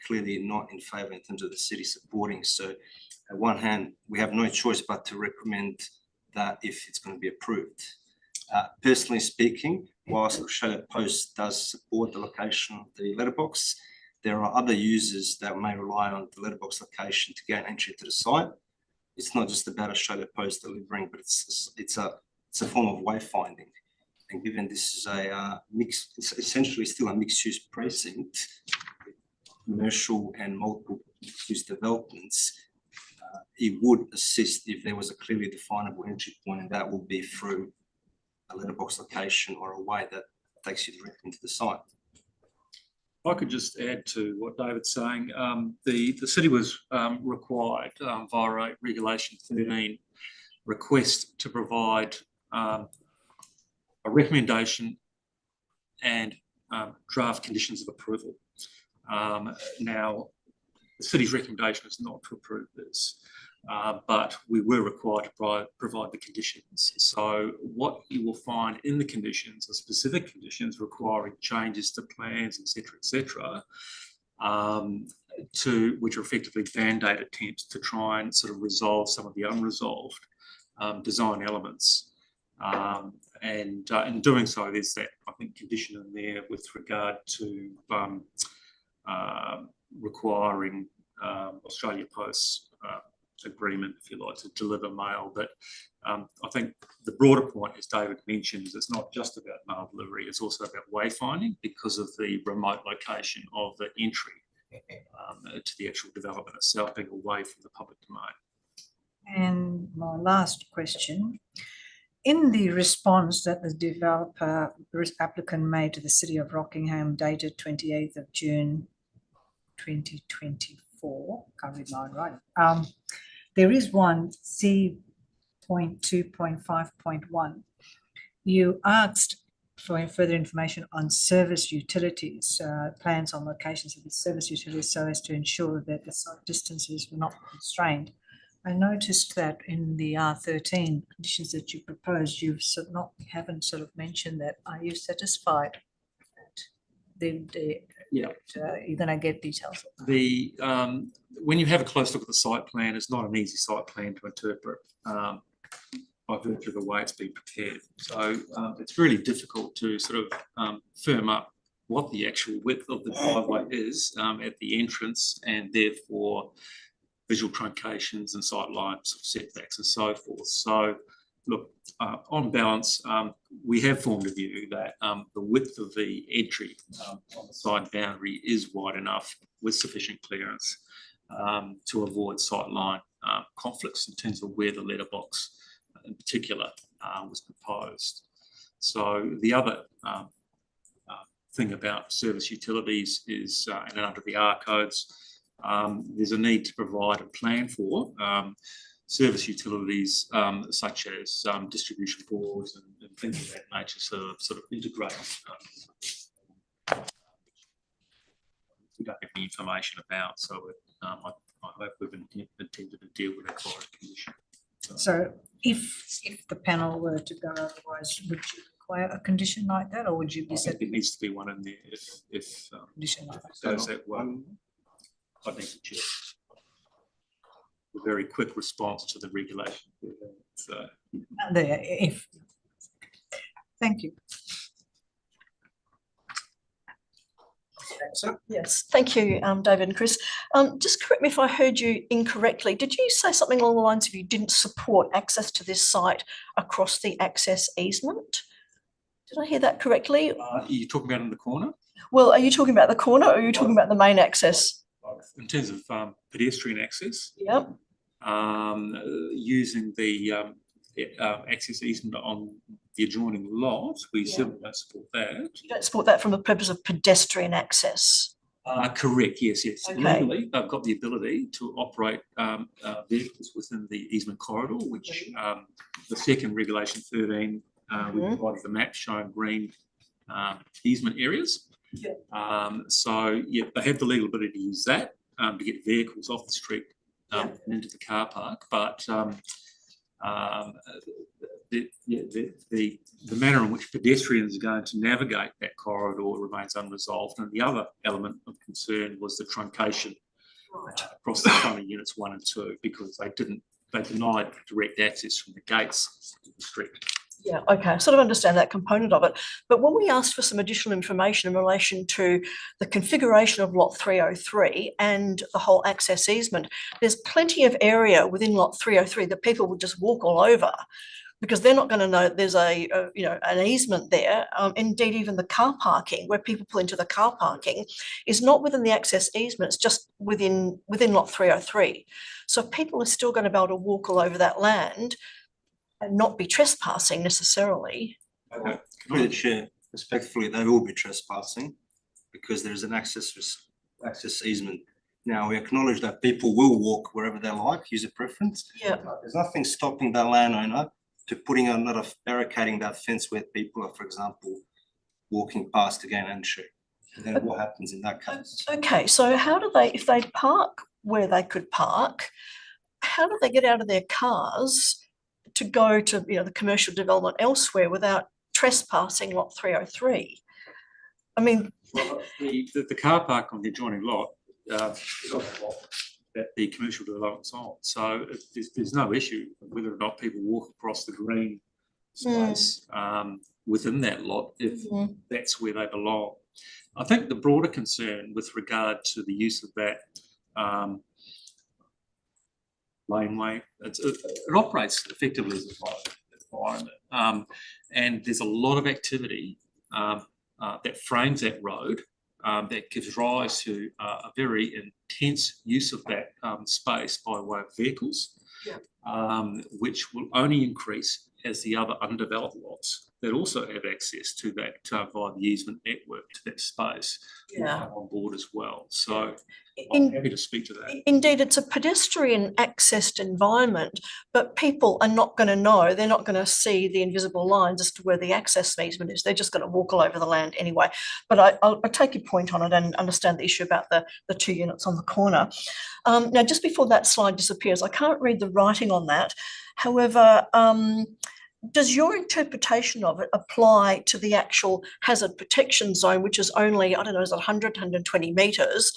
clearly not in favour in terms of the city supporting. So at one hand, we have no choice but to recommend that if it's going to be approved. Personally speaking, whilst Australia Post does support the location of the letterbox, there are other users that may rely on the letterbox location to gain entry to the site. It's not just about Australia Post delivering, but it's a form of wayfinding. And given this is a it's essentially still a mixed-use precinct, commercial and multiple mixed-use developments, it would assist if there was a clearly definable entry point, and that will be through a letterbox location or a way that takes you directly into the site. I could just add to what David's saying. The city was required via Regulation 13 request to provide a recommendation and draft conditions of approval. Now, the city's recommendation is not to approve this, but we were required to provide the conditions. So what you will find in the conditions are specific conditions requiring changes to plans, et cetera, which are effectively band-aid attempts to try and sort of resolve some of the unresolved design elements. And in doing so, there's that, I think, condition in there with regard to requiring Australia Post's agreement, if you like, to deliver mail. But I think the broader point, as David mentions, it's not just about mail delivery, it's also about wayfinding because of the remote location of the entry to the actual development itself, being away from the public domain. And my last question, in the response that the developer applicant made to the City of Rockingham dated 28th of June 2024, can't read mine right, there is one C.2.5.1. You asked for further information on service utilities, plans on locations of the service utilities so as to ensure that the site distances were not constrained. I noticed that in the R13 conditions that you proposed, you haven't sort of mentioned that. Are you satisfied that Yeah. you're going to get details? The when you have a close look at the site plan, it's not an easy site plan to interpret by virtue of the way it's been prepared. So it's really difficult to sort of firm up what the actual width of the driveway is at the entrance, and therefore visual truncations and sight lines, setbacks and so forth. So look, on balance, we have formed a view that the width of the entry on the side boundary is wide enough with sufficient clearance to avoid sightline conflicts in terms of where the letterbox in particular was proposed. So the other thing about service utilities is, and under the R codes, there's a need to provide a plan for service utilities such as distribution boards and things of that nature, so sort of integrate. We don't have any information about, so I hope we've intended to deal with that sort of condition. So if the panel were to go otherwise, would you require a condition like that, or would you be I set think it needs to be one in there if condition like that? does that one. I think it's just a very quick response to the regulation. So, Thank you. Yes, thank you, David and Chris. Just correct me if I heard you incorrectly. Did you say something along the lines of you didn't support access to this site across the access easement? Did I hear that correctly? are you talking about in the corner? Well, are you talking about the corner or are you talking about the main access? In terms of pedestrian access, Yep. using the access easement on the adjoining lot, we certainly don't support that. You don't support that from the purpose of pedestrian access? Correct, yes. Okay. Legally, they've got the ability to operate vehicles within the easement corridor, which the second regulation 13, we provided the map showing green easement areas. So yeah, they have the legal ability to use that to get vehicles off the street and into the car park, but the manner in which pedestrians are going to navigate that corridor remains unresolved. And the other element of concern was the truncation across the front of units 1 and 2, because they denied direct access from the gates to the street. Yeah, okay, I sort of understand that component of it. But when we asked for some additional information in relation to the configuration of lot 303 and the whole access easement, there's plenty of area within lot 303 that people would just walk all over, because they're not going to know there's an easement there. Indeed, even the car parking, where people pull into the car parking, is not within the access easement, it's just within lot 303. So people are still going to be able to walk all over that land and not be trespassing necessarily. Through the chair, respectfully, they will be trespassing because there is an access easement. Now, we acknowledge that people will walk wherever they like, use a preference. Yeah. There's nothing stopping the landowner to putting another barricading that fence where people are, for example, walking past to gain entry. And then what happens in that case? Okay, so how do they, if they park where they could park, how do they get out of their cars to go to the commercial development elsewhere without trespassing lot 303? I mean, The car park on the adjoining lot is on the lot that the commercial development's on. So there's no issue whether or not people walk across the green space within that lot if that's where they belong. I think the broader concern with regard to the use of that laneway, it operates effectively as a private environment, and there's a lot of activity that frames that road that gives rise to a very intense use of that space by way of vehicles. which will only increase as the other undeveloped lots that also have access to that via the easement network to that space will come on board as well. So I'm happy to speak to that. Indeed, it's a pedestrian accessed environment, but people are not going to know, they're not going to see the invisible lines as to where the access easement is. They're just going to walk all over the land anyway. But I'll take your point on it and understand the issue about the 2 units on the corner. Now, just before that slide disappears, I can't read the writing on that. However, does your interpretation of it apply to the actual hazard protection zone, which is only, I don't know, is it 100, 120 metres?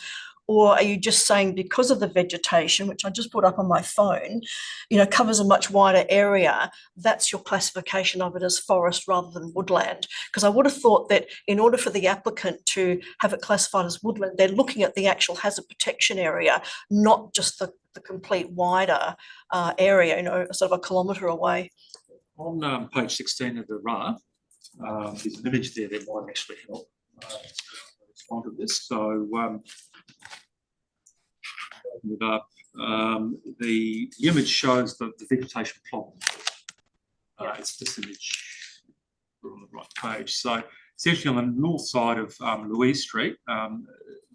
Or are you just saying because of the vegetation, which I just put up on my phone, you know, covers a much wider area, that's your classification of it as forest rather than woodland? Because I would have thought that in order for the applicant to have it classified as woodland, they're looking at the actual hazard protection area, not just the complete wider area, you know, sort of a kilometre away. On page 16 of the RA, there's an image there that might actually help respond to this. So, it up. The image shows the vegetation plot. It's this image on the right page. So, essentially on the north side of Louise Street,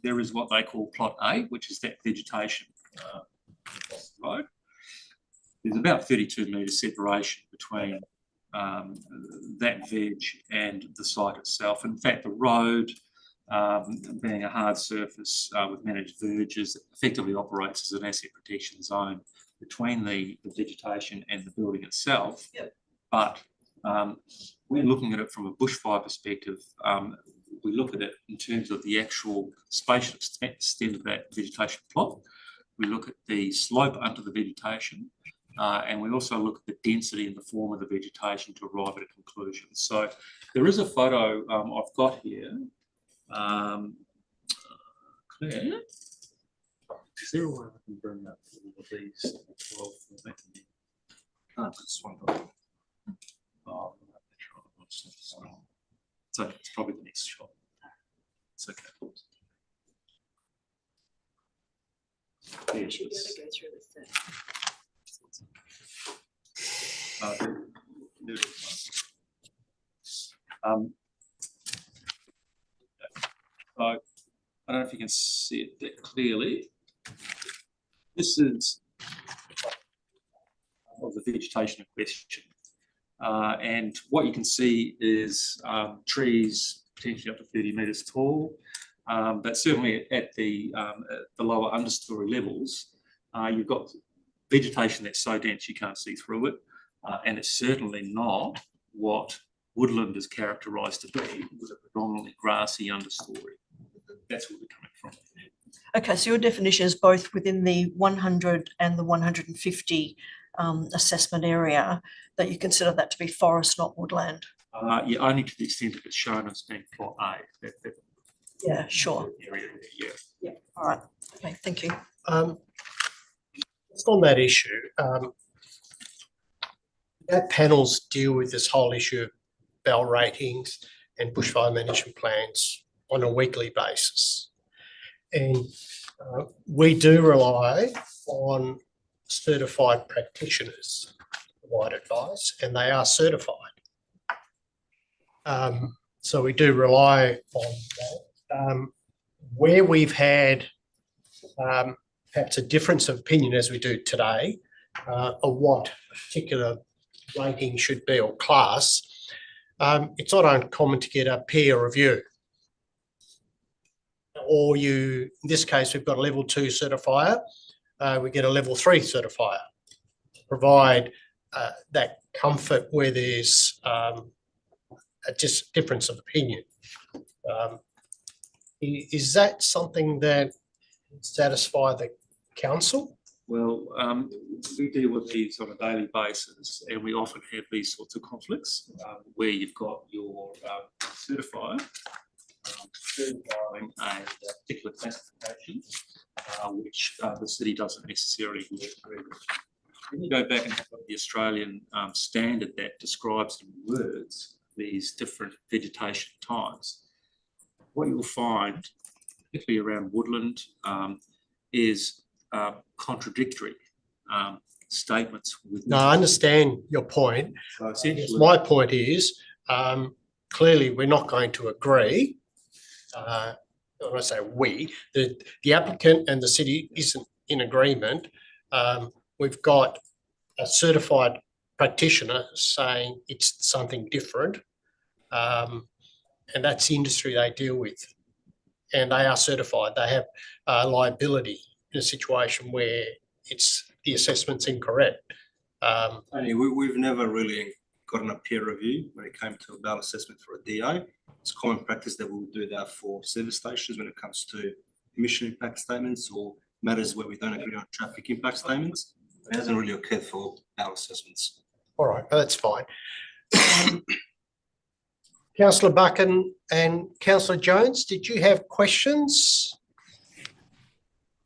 there is what they call plot A, which is that vegetation across the road. There's about 32 metre separation between that veg and the site itself. In fact, the road, being a hard surface with managed verges, effectively operates as an asset protection zone between the vegetation and the building itself. Yep. But we're looking at it from a bushfire perspective. We look at it in terms of the actual spatial extent of that vegetation plot. We look at the slope under the vegetation, and we also look at the density and the form of the vegetation to arrive at a conclusion. So there is a photo I've got here. Claire, is there a way I can bring up all of these 12 this one. Oh, so it's probably the next shot. It's okay. There she is. So I don't know if you can see it there clearly. This is of the vegetation in question. And what you can see is trees potentially up to 30 metres tall, but certainly at the lower understory levels, you've got vegetation that's so dense you can't see through it, and it's certainly not what woodland is characterised to be, with a predominantly grassy understory. That's where we're coming from. Okay, so your definition is both within the 100 and the 150 assessment area, that you consider that to be forest, not woodland? Yeah, only to the extent that it's shown as being plot A. Yeah, sure. Area there, Yeah, all right. Okay, thank you. Just on that issue, our panels deal with this whole issue of bell ratings and bushfire management plans on a weekly basis. And we do rely on certified practitioners to provide advice, and they are certified. So we do rely on that. Where we've had perhaps a difference of opinion, as we do today, of what a particular rating should be or class, it's not uncommon to get a peer review. Or in this case, we've got a level 2 certifier, we get a level 3 certifier to provide that comfort where there's a just difference of opinion. Is that something that satisfy the council? Well, we deal with these on a daily basis, and we often have these sorts of conflicts where you've got your certifier certifying a particular classification, which the city doesn't necessarily work with. When you go back and look at the Australian standard that describes in words these different vegetation types, what you'll find, particularly around woodland, is contradictory. statements with. No, I understand your point. So essentially, My point is, clearly we're not going to agree. When I say we, the applicant and the city isn't in agreement. We've got a certified practitioner saying it's something different. And that's the industry they deal with. And they are certified. They have liability in a situation where the assessment's incorrect. Tony, we've never really gotten a peer review when it came to a ballot assessment for a DA. It's common practice that we'll do that for service stations when it comes to emission impact statements or matters where we don't agree on traffic impact statements. It hasn't really occurred for ballot assessments. All right, that's fine. Councillor Buchan and Councillor Jones, did you have questions?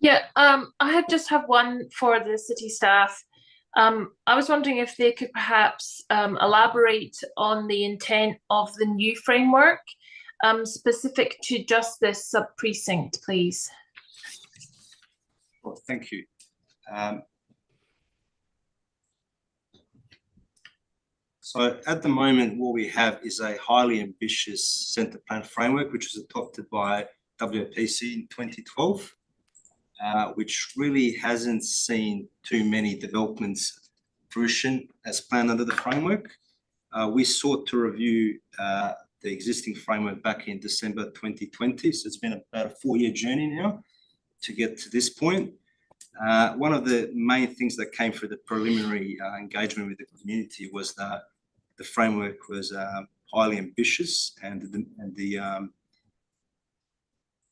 Yeah, I just have one for the city staff. I was wondering if they could perhaps elaborate on the intent of the new framework, specific to just this sub-precinct, please. Well, thank you. So at the moment, what we have is a highly ambitious centre plan framework, which was adopted by WPC in 2012. Which really hasn't seen too many developments fruition as planned under the framework. We sought to review the existing framework back in December 2020, so it's been about a 4-year journey now to get to this point. One of the main things that came through the preliminary engagement with the community was that the framework was highly ambitious and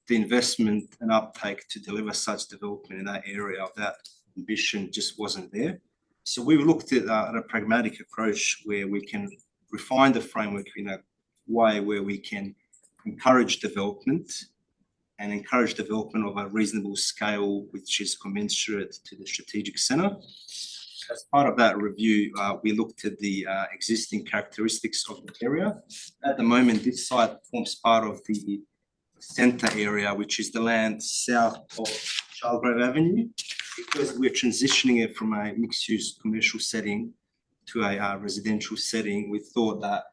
the investment and uptake to deliver such development in that area of that ambition just wasn't there. So we looked at a pragmatic approach where we can refine the framework in a way where we can encourage development and encourage development of a reasonable scale, which is commensurate to the strategic centre. As part of that review, we looked at the existing characteristics of the area. At the moment, this site forms part of the centre area, which is the land south of Charlegrove Avenue. Because we're transitioning it from a mixed-use commercial setting to a residential setting, we thought that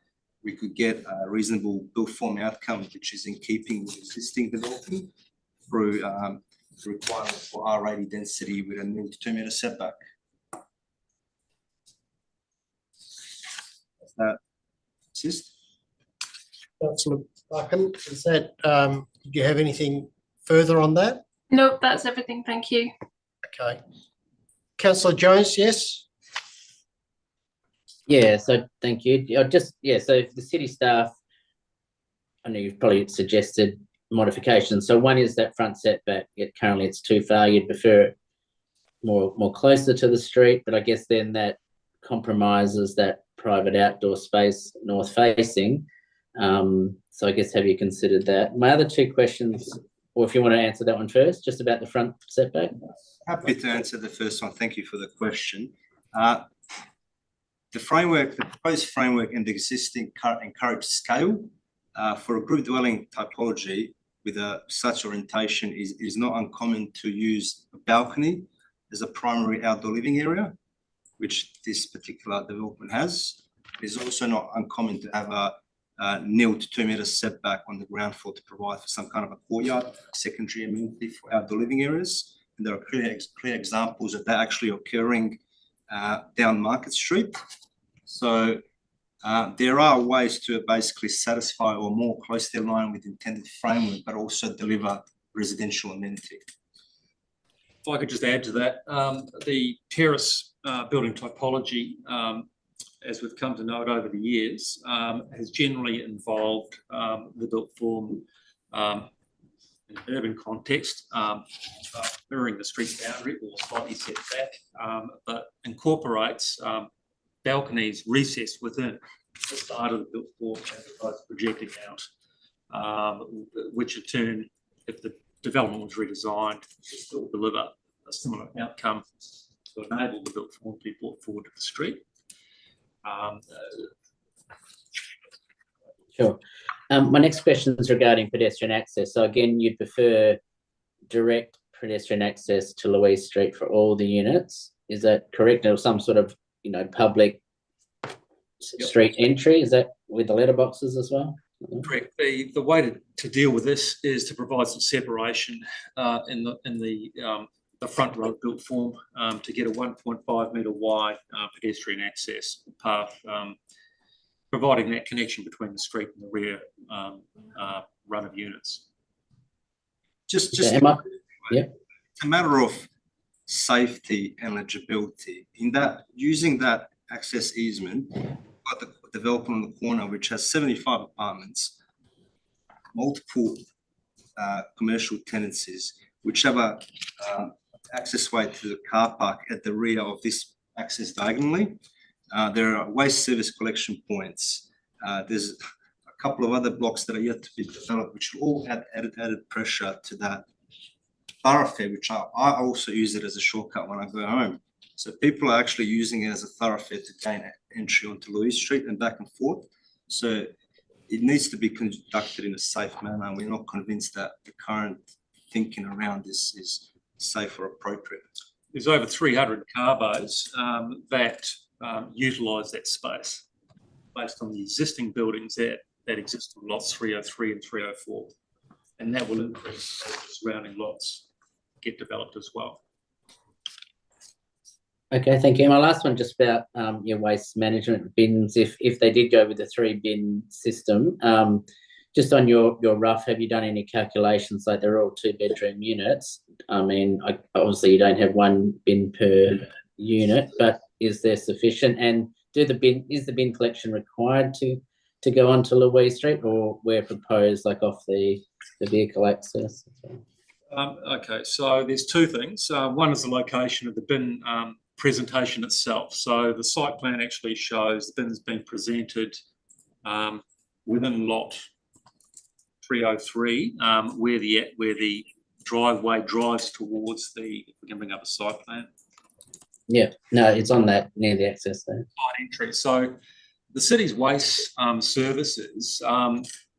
we could get a reasonable built form outcome, which is in keeping with existing development through the requirement for R80 density with a 0 metre setback. Does that exist? Councillor Buchan, is that, do you have anything further on that? No, that's everything. Thank you. Okay. Councillor Jones, yes? Yeah, so thank you. So if the city staff, I know you've probably suggested modifications. So one is that front setback. Currently it's too far. You'd prefer it more closer to the street, but I guess then that compromises that private outdoor space north facing. So I guess, have you considered that? My other two questions, or if you want to answer that one first, just about the front setback. Happy to answer the first one. Thank you for the question. The proposed framework and the existing encouraged scale for a group dwelling typology with such orientation is not uncommon to use a balcony as a primary outdoor living area, which this particular development has. It is also not uncommon to have a 0 to 2 metre setback on the ground floor to provide for some kind of a courtyard, secondary amenity for outdoor living areas. And there are clear examples of that actually occurring down Market Street. So there are ways to basically satisfy or more closely align with the intended framework, but also deliver residential amenity. If I could just add to that, the terrace building typology, as we've come to know it over the years, has generally involved the built form in an urban context, mirroring the street boundary or slightly set back, but incorporates balconies recessed within the side of the built form as opposed to projecting out, which in turn, if the development was redesigned, would still deliver a similar outcome to enable the built form to be brought forward to the street. Sure. My next question is regarding pedestrian access. So again, you'd prefer direct pedestrian access to Louise Street for all the units. Is that correct? Or some sort of, public street entry? Is that with the letterboxes as well? Correct. The way to deal with this is to provide some separation in the front road built form to get a 1.5 metre wide pedestrian access path, providing that connection between the street and the rear run of units. Just Yeah. it's a matter of safety and eligibility. In that, using that access easement, got the developer on the corner which has 75 apartments, multiple commercial tenancies, which have a access way to the car park at the rear of this access diagonally. There are waste service collection points. There's a couple of other blocks that are yet to be developed, which will all add added pressure to that thoroughfare, which I also use it as a shortcut when I go home. So people are actually using it as a thoroughfare to gain entry onto Louis Street and back and forth. So it needs to be conducted in a safe manner. We're not convinced that the current thinking around this is safe or appropriate. There's over 300 car bays that utilise that space based on the existing buildings that exist on lots 303 and 304. And that will increase as the surrounding lots get developed as well. Okay, thank you. My last one just about your waste management bins. If they did go with the 3-bin system, just on your rough, have you done any calculations like they're all 2-bedroom units? I mean, obviously you don't have 1 bin per unit, but is there sufficient? And is the bin collection required to go onto Louise Street, or where proposed like off the vehicle access? Okay, so there's 2 things. One is the location of the bin presentation itself. So the site plan actually shows the bins being presented within lot 303, where the driveway drives towards the. If we can bring up a site plan. Yeah, no, it's on that near the access there. Site entry. So the city's waste services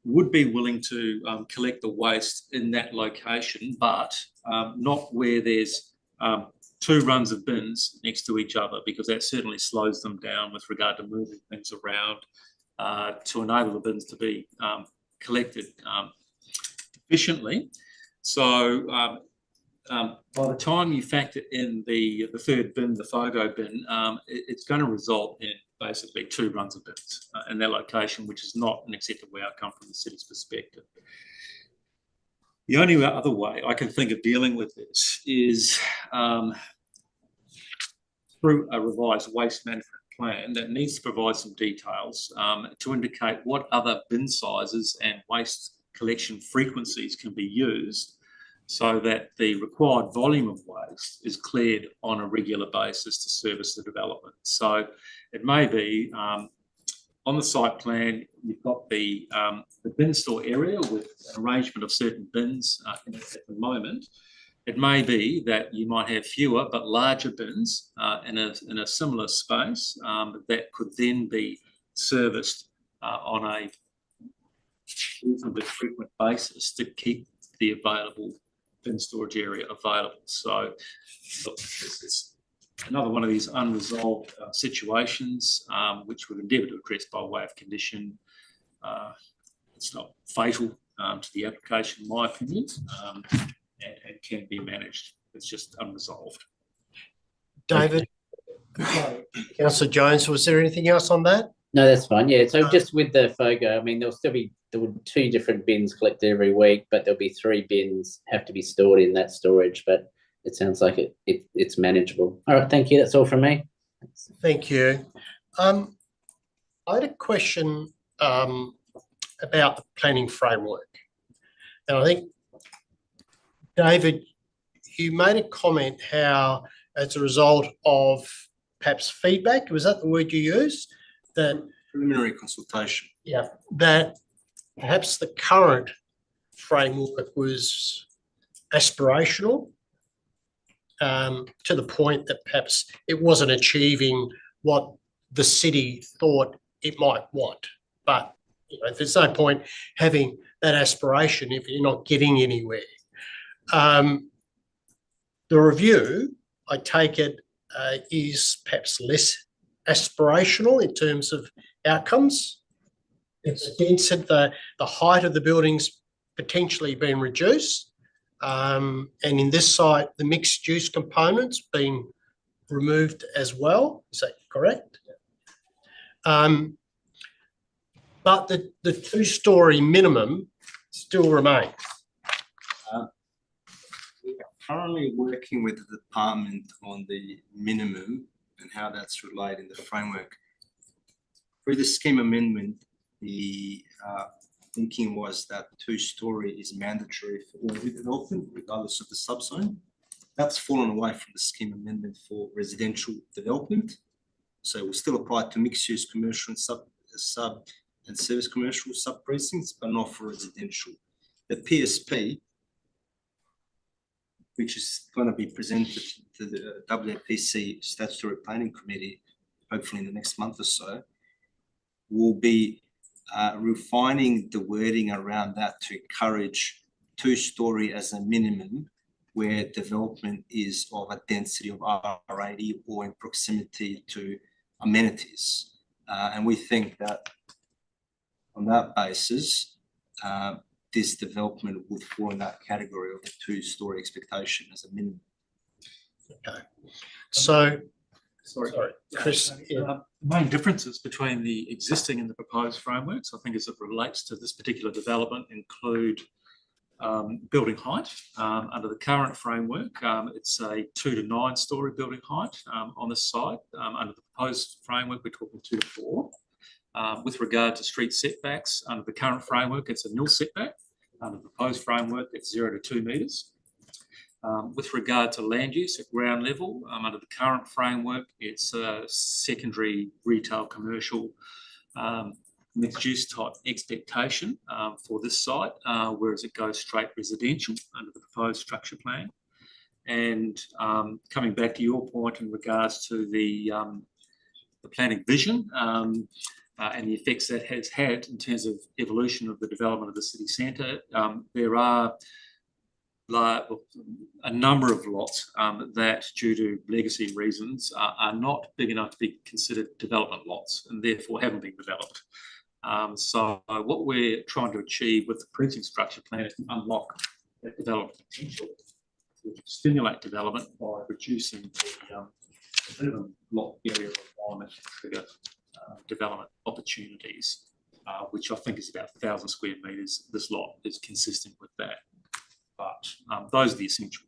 would be willing to collect the waste in that location, but not where there's 2 runs of bins next to each other, because that certainly slows them down with regard to moving things around to enable the bins to be collected efficiently. So by the time you factor in the 3rd bin, the FOGO bin, it's going to result in basically 2 runs of bins in that location, which is not an acceptable outcome from the city's perspective. The only other way I can think of dealing with this is through a revised waste management plan that needs to provide some details to indicate what other bin sizes and waste collection frequencies can be used so that the required volume of waste is cleared on a regular basis to service the development. So it may be on the site plan, you've got the bin store area with an arrangement of certain bins at the moment. It may be that you might have fewer but larger bins in a similar space that could then be serviced on a reasonably frequent basis to keep the available bin storage area available. So look, this is another one of these unresolved situations which we've endeavoured to address by way of condition. It's not fatal to the application, in my opinion, and can be managed. It's just unresolved. David, Councillor Jones, was there anything else on that? No, that's fine. Yeah, so just with the FOGO, I mean, there would 2 different bins collected every week, but there'll be 3 bins have to be stored in that storage. But it sounds like it's manageable. All right, thank you. That's all from me. Thank you. I had a question about the planning framework, and I think, David, you made a comment how, as a result of perhaps feedback, was that the word you used? That Preliminary consultation. Yeah, that perhaps the current framework was aspirational to the point that perhaps it wasn't achieving what the city thought it might want. But there's no point having that aspiration if you're not getting anywhere. The review, I take it, is perhaps less aspirational in terms of outcomes. It's again said the height of the building's potentially been reduced, and in this site, the mixed-use component's been removed as well. Is that correct? But the two-storey minimum still remains. We are currently working with the department on the minimum and how that's related in the framework. For the scheme amendment, the thinking was that two-storey is mandatory for all development, regardless of the subzone. That's fallen away from the scheme amendment for residential development. So it will still apply to mixed-use commercial and sub and service commercial sub-precincts, but not for residential. The PSP, which is going to be presented to the WPC Statutory Planning Committee, hopefully in the next month or so, will be refining the wording around that to encourage two-storey as a minimum where development is of a density of R80 or in proximity to amenities. And we think that on that basis, this development would fall in that category of the two-storey expectation as a minimum. Okay. So, Sorry, Chris. The main differences between the existing and the proposed frameworks, I think, as it relates to this particular development, include building height. Under the current framework, it's a 2 to 9 storey building height on this site. Under the proposed framework, we're talking 2 to 4. With regard to street setbacks, under the current framework, it's a nil setback. Under the proposed framework, it's 0 to 2 metres. With regard to land use at ground level, under the current framework, it's a secondary retail commercial mixed use type expectation for this site, whereas it goes straight residential under the proposed structure plan. And coming back to your point in regards to the planning vision and the effects that has had in terms of evolution of the development of the city centre, there are a number of lots that, due to legacy reasons, are not big enough to be considered development lots and therefore haven't been developed. So what we're trying to achieve with the precinct structure plan is to unlock that development potential, to stimulate development by reducing the minimum lot area requirement to trigger development opportunities, which I think is about 1,000 square metres. This lot is consistent with that. But those are the essential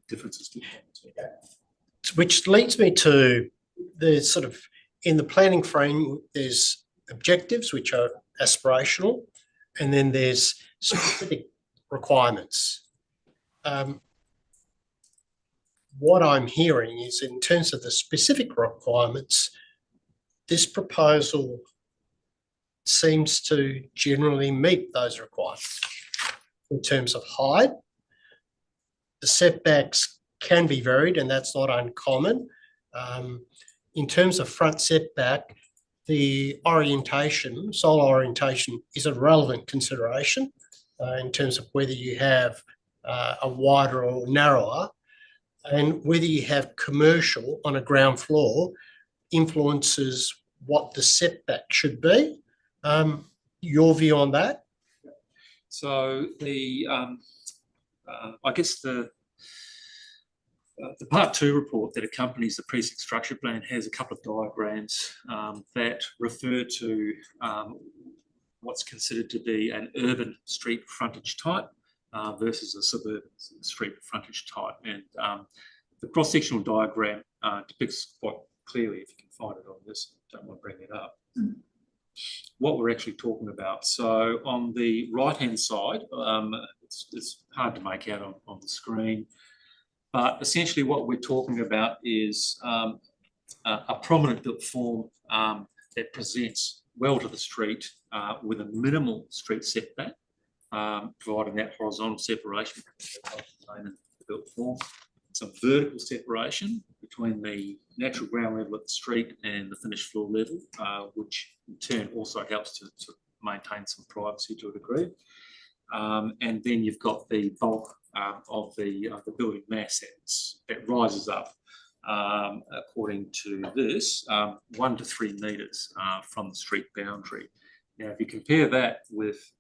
differences. Which leads me to the sort of, in the planning frame, there's objectives which are aspirational, and then there's specific requirements. What I'm hearing is, in terms of the specific requirements, this proposal seems to generally meet those requirements. In terms of height, the setbacks can be varied, and that's not uncommon. In terms of front setback, the orientation, solar orientation, is a relevant consideration in terms of whether you have a wider or narrower, and whether you have commercial on a ground floor influences what the setback should be. Your view on that? So I guess the Part 2 report that accompanies the precinct structure plan has a couple of diagrams that refer to what's considered to be an urban street frontage type versus a suburban street frontage type. And the cross-sectional diagram depicts quite clearly, if you can find it on this, don't want to bring it up, what we're actually talking about. So on the right-hand side, it's hard to make out on the screen, but essentially what we're talking about is a prominent built form that presents well to the street with a minimal street setback, providing that horizontal separation between the built form. Some vertical separation between the natural ground level of the street and the finished floor level, which in turn also helps to maintain some privacy to a degree. And then you've got the bulk of the building mass that rises up according to this, 1 to 3 metres from the street boundary. Now, if you compare that with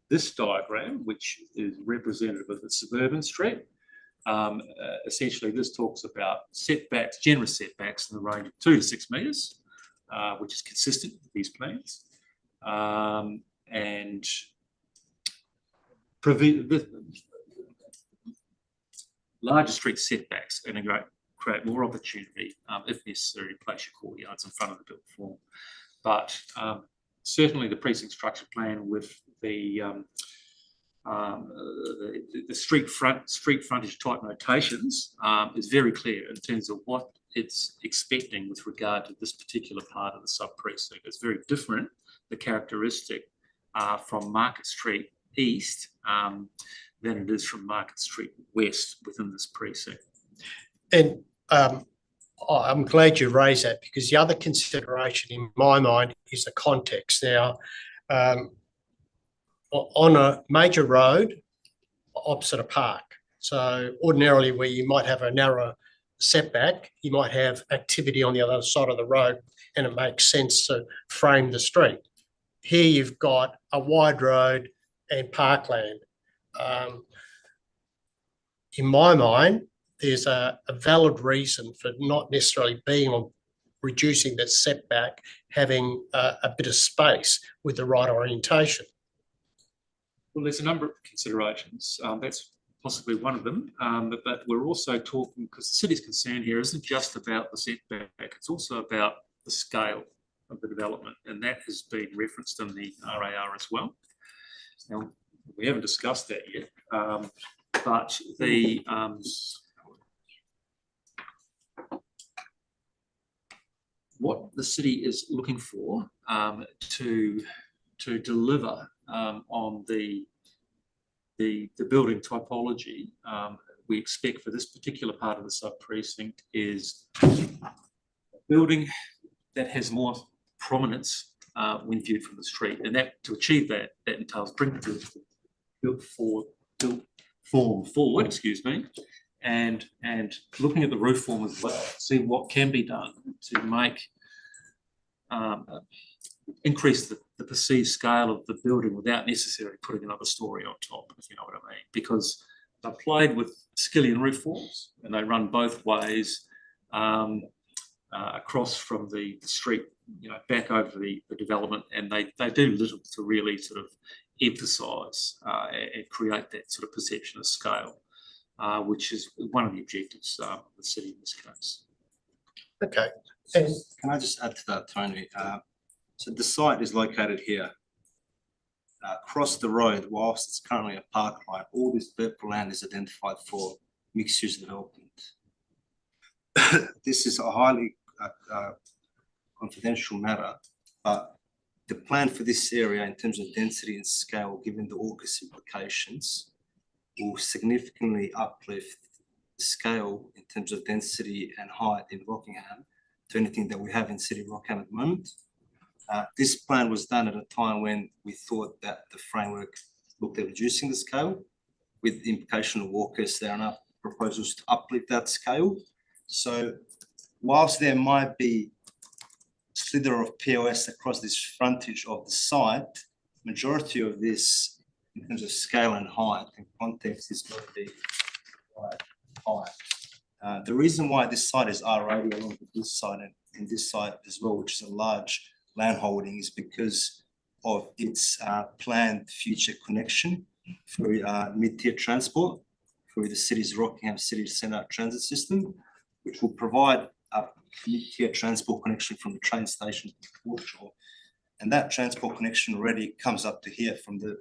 this diagram, which is representative of the suburban street, essentially this talks about setbacks, generous setbacks in the range of 2 to 6 metres, which is consistent with these plans. And larger street setbacks are going to create more opportunity, if necessary, to place your courtyards in front of the built form. But certainly the precinct structure plan with the street frontage type notations is very clear in terms of what it's expecting with regard to this particular part of the sub precinct. It's very different, the characteristic from Market Street East than it is from Market Street West within this precinct. And I'm glad you raised that, because the other consideration in my mind is the context. Now, on a major road opposite a park, so ordinarily where you might have a narrow setback, you might have activity on the other side of the road, and it makes sense to frame the street. Here you've got a wide road and parkland. In my mind, there's a valid reason for not necessarily being on reducing that setback, having a bit of space with the right orientation. Well, there's a number of considerations. That's possibly one of them, but we're also talking, because the city's concern here isn't just about the setback, it's also about the scale of the development, and that has been referenced in the RAR as well. Now, we haven't discussed that yet, but the what the city is looking for to deliver on the building typology we expect for this particular part of the sub precinct is a building that has more prominence when viewed from the street, and that to achieve that entails bringing the built form forward, excuse me, and looking at the roof form as well, see what can be done to make increase the perceived scale of the building without necessarily putting another story on top, if you know what I mean. Because I played with skillion roof forms, and they run both ways across from the street, back over the development, and they do little to really sort of emphasise and create that sort of perception of scale, which is one of the objectives of the city in this case. Okay. So can I just add to that, Tony? So the site is located here. Across the road, whilst it's currently a parkland, all this purple land is identified for mixed-use development. This is a highly confidential matter, but the plan for this area in terms of density and scale, given the AUKUS implications, will significantly uplift the scale in terms of density and height in Rockingham to anything that we have in City of Rockingham at the moment. This plan was done at a time when we thought that the framework looked at reducing the scale. With the implication of AUKUS, there are now proposals to uplift that scale. So whilst there might be a slither of POS across this frontage of the site, majority of this in terms of scale and height and context is going to be quite high. The reason why this site is R80 along with this site and this site as well, which is a large land holding, is because of its planned future connection for mid-tier transport through the city's Rockingham City Centre transit system, which will provide a mid-tier transport connection from the train station to Portugal. And that transport connection already comes up to here from the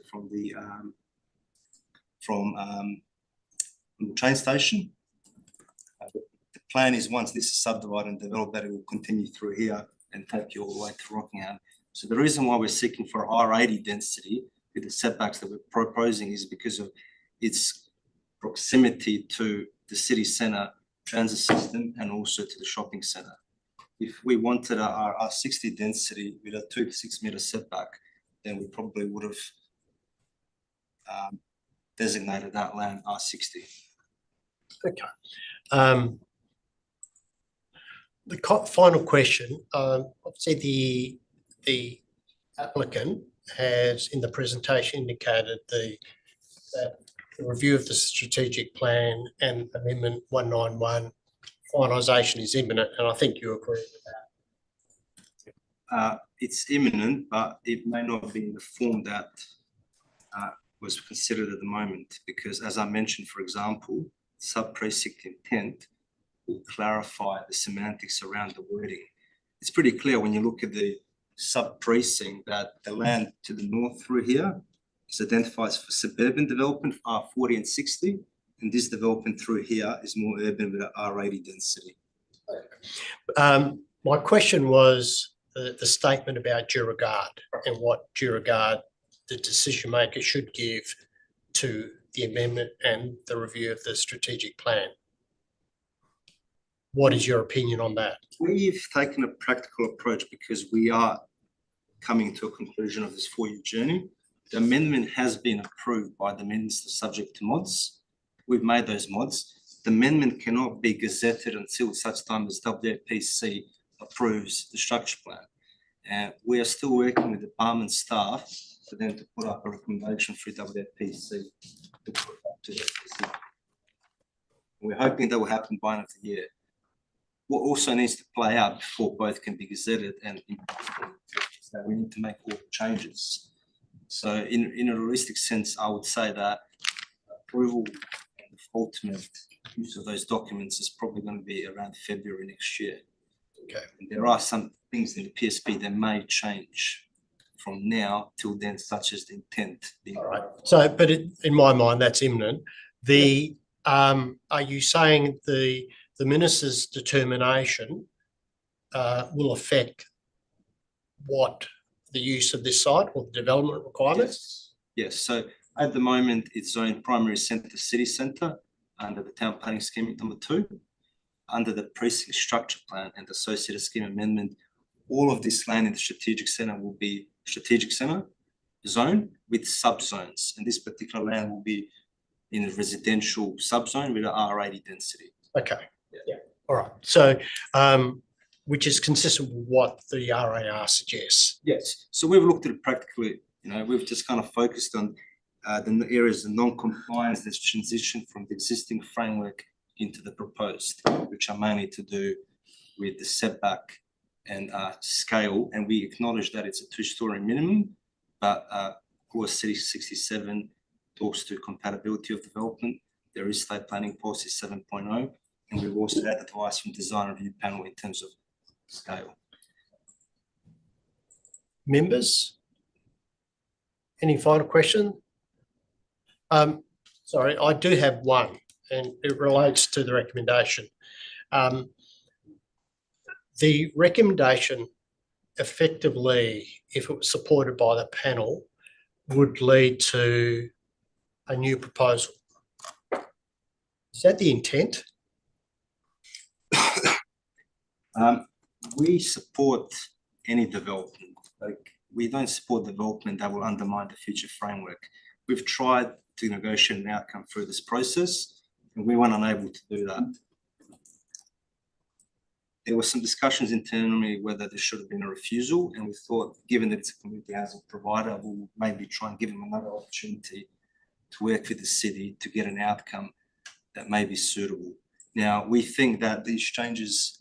train station. The plan is once this is subdivided and developed, that it will continue through here and take you all the way to Rockingham. So the reason why we're seeking for R80 density with the setbacks that we're proposing is because of its proximity to the city centre transit system and also to the shopping centre. If we wanted our R60 density with a 2 to 6 metre setback, then we probably would have designated that land R60. Okay. final question, obviously the applicant has in the presentation indicated that the review of the strategic plan and amendment 191 finalisation is imminent, and I think you agree with that. It's imminent, but it may not be in the form that was considered at the moment, because as I mentioned, for example, sub-precinct intent will clarify the semantics around the wording. It's pretty clear when you look at the sub-precinct that the land to the north through here is identified for suburban development, R40 and 60, and this development through here is more urban with an R80 density. My question was the statement about due regard and what due regard the decision maker should give to the amendment and the review of the strategic plan. What is your opinion on that? We've taken a practical approach because we are coming to a conclusion of this 4-year journey. The amendment has been approved by the minister subject to mods. We've made those mods. The amendment cannot be gazetted until such time as WAPC approves the structure plan. And we are still working with department staff for them to put up a recommendation through WAPC to put up to WAPC. We're hoping that will happen by the end of the year. What also needs to play out before both can be gazetted and is that we need to make all the changes. So in a realistic sense, I would say that approval and the ultimate use of those documents is probably going to be around February next year. Okay. And there are some things in the PSP that may change from now till then, such as the intent. All right. So, but in my mind, that's imminent. Are you saying the minister's determination will affect what the use of this site or the development requirements? Yes. So at the moment, it's zoned primary centre, city centre under the town planning scheme number 2. Under the precinct structure plan and associated scheme amendment, all of this land in the strategic centre will be strategic centre zone with subzones, and this particular land will be in a residential subzone with an R80 density. Okay. Yeah. All right. So, which is consistent with what the RAR suggests. Yes. So we've looked at it practically. We've just kind of focused on the areas of non-compliance that's transitioned from the existing framework into the proposed, which are mainly to do with the setback and scale. And we acknowledge that it's a 2-storey minimum, but Clause 67 talks to compatibility of development. There is state planning policy 7.0, and we've also had advice from design review panel in terms of scale. Members, any final question? Sorry, I do have one, and it relates to the recommendation. The recommendation effectively, if it was supported by the panel, would lead to a new proposal. Is that the intent? We support any development. We don't support development that will undermine the future framework. We've tried to negotiate an outcome through this process, and we weren't unable to do that. There were some discussions internally whether there should have been a refusal, and we thought, given that it's a community housing provider, we'll maybe try and give them another opportunity to work with the city to get an outcome that may be suitable. Now, we think that these changes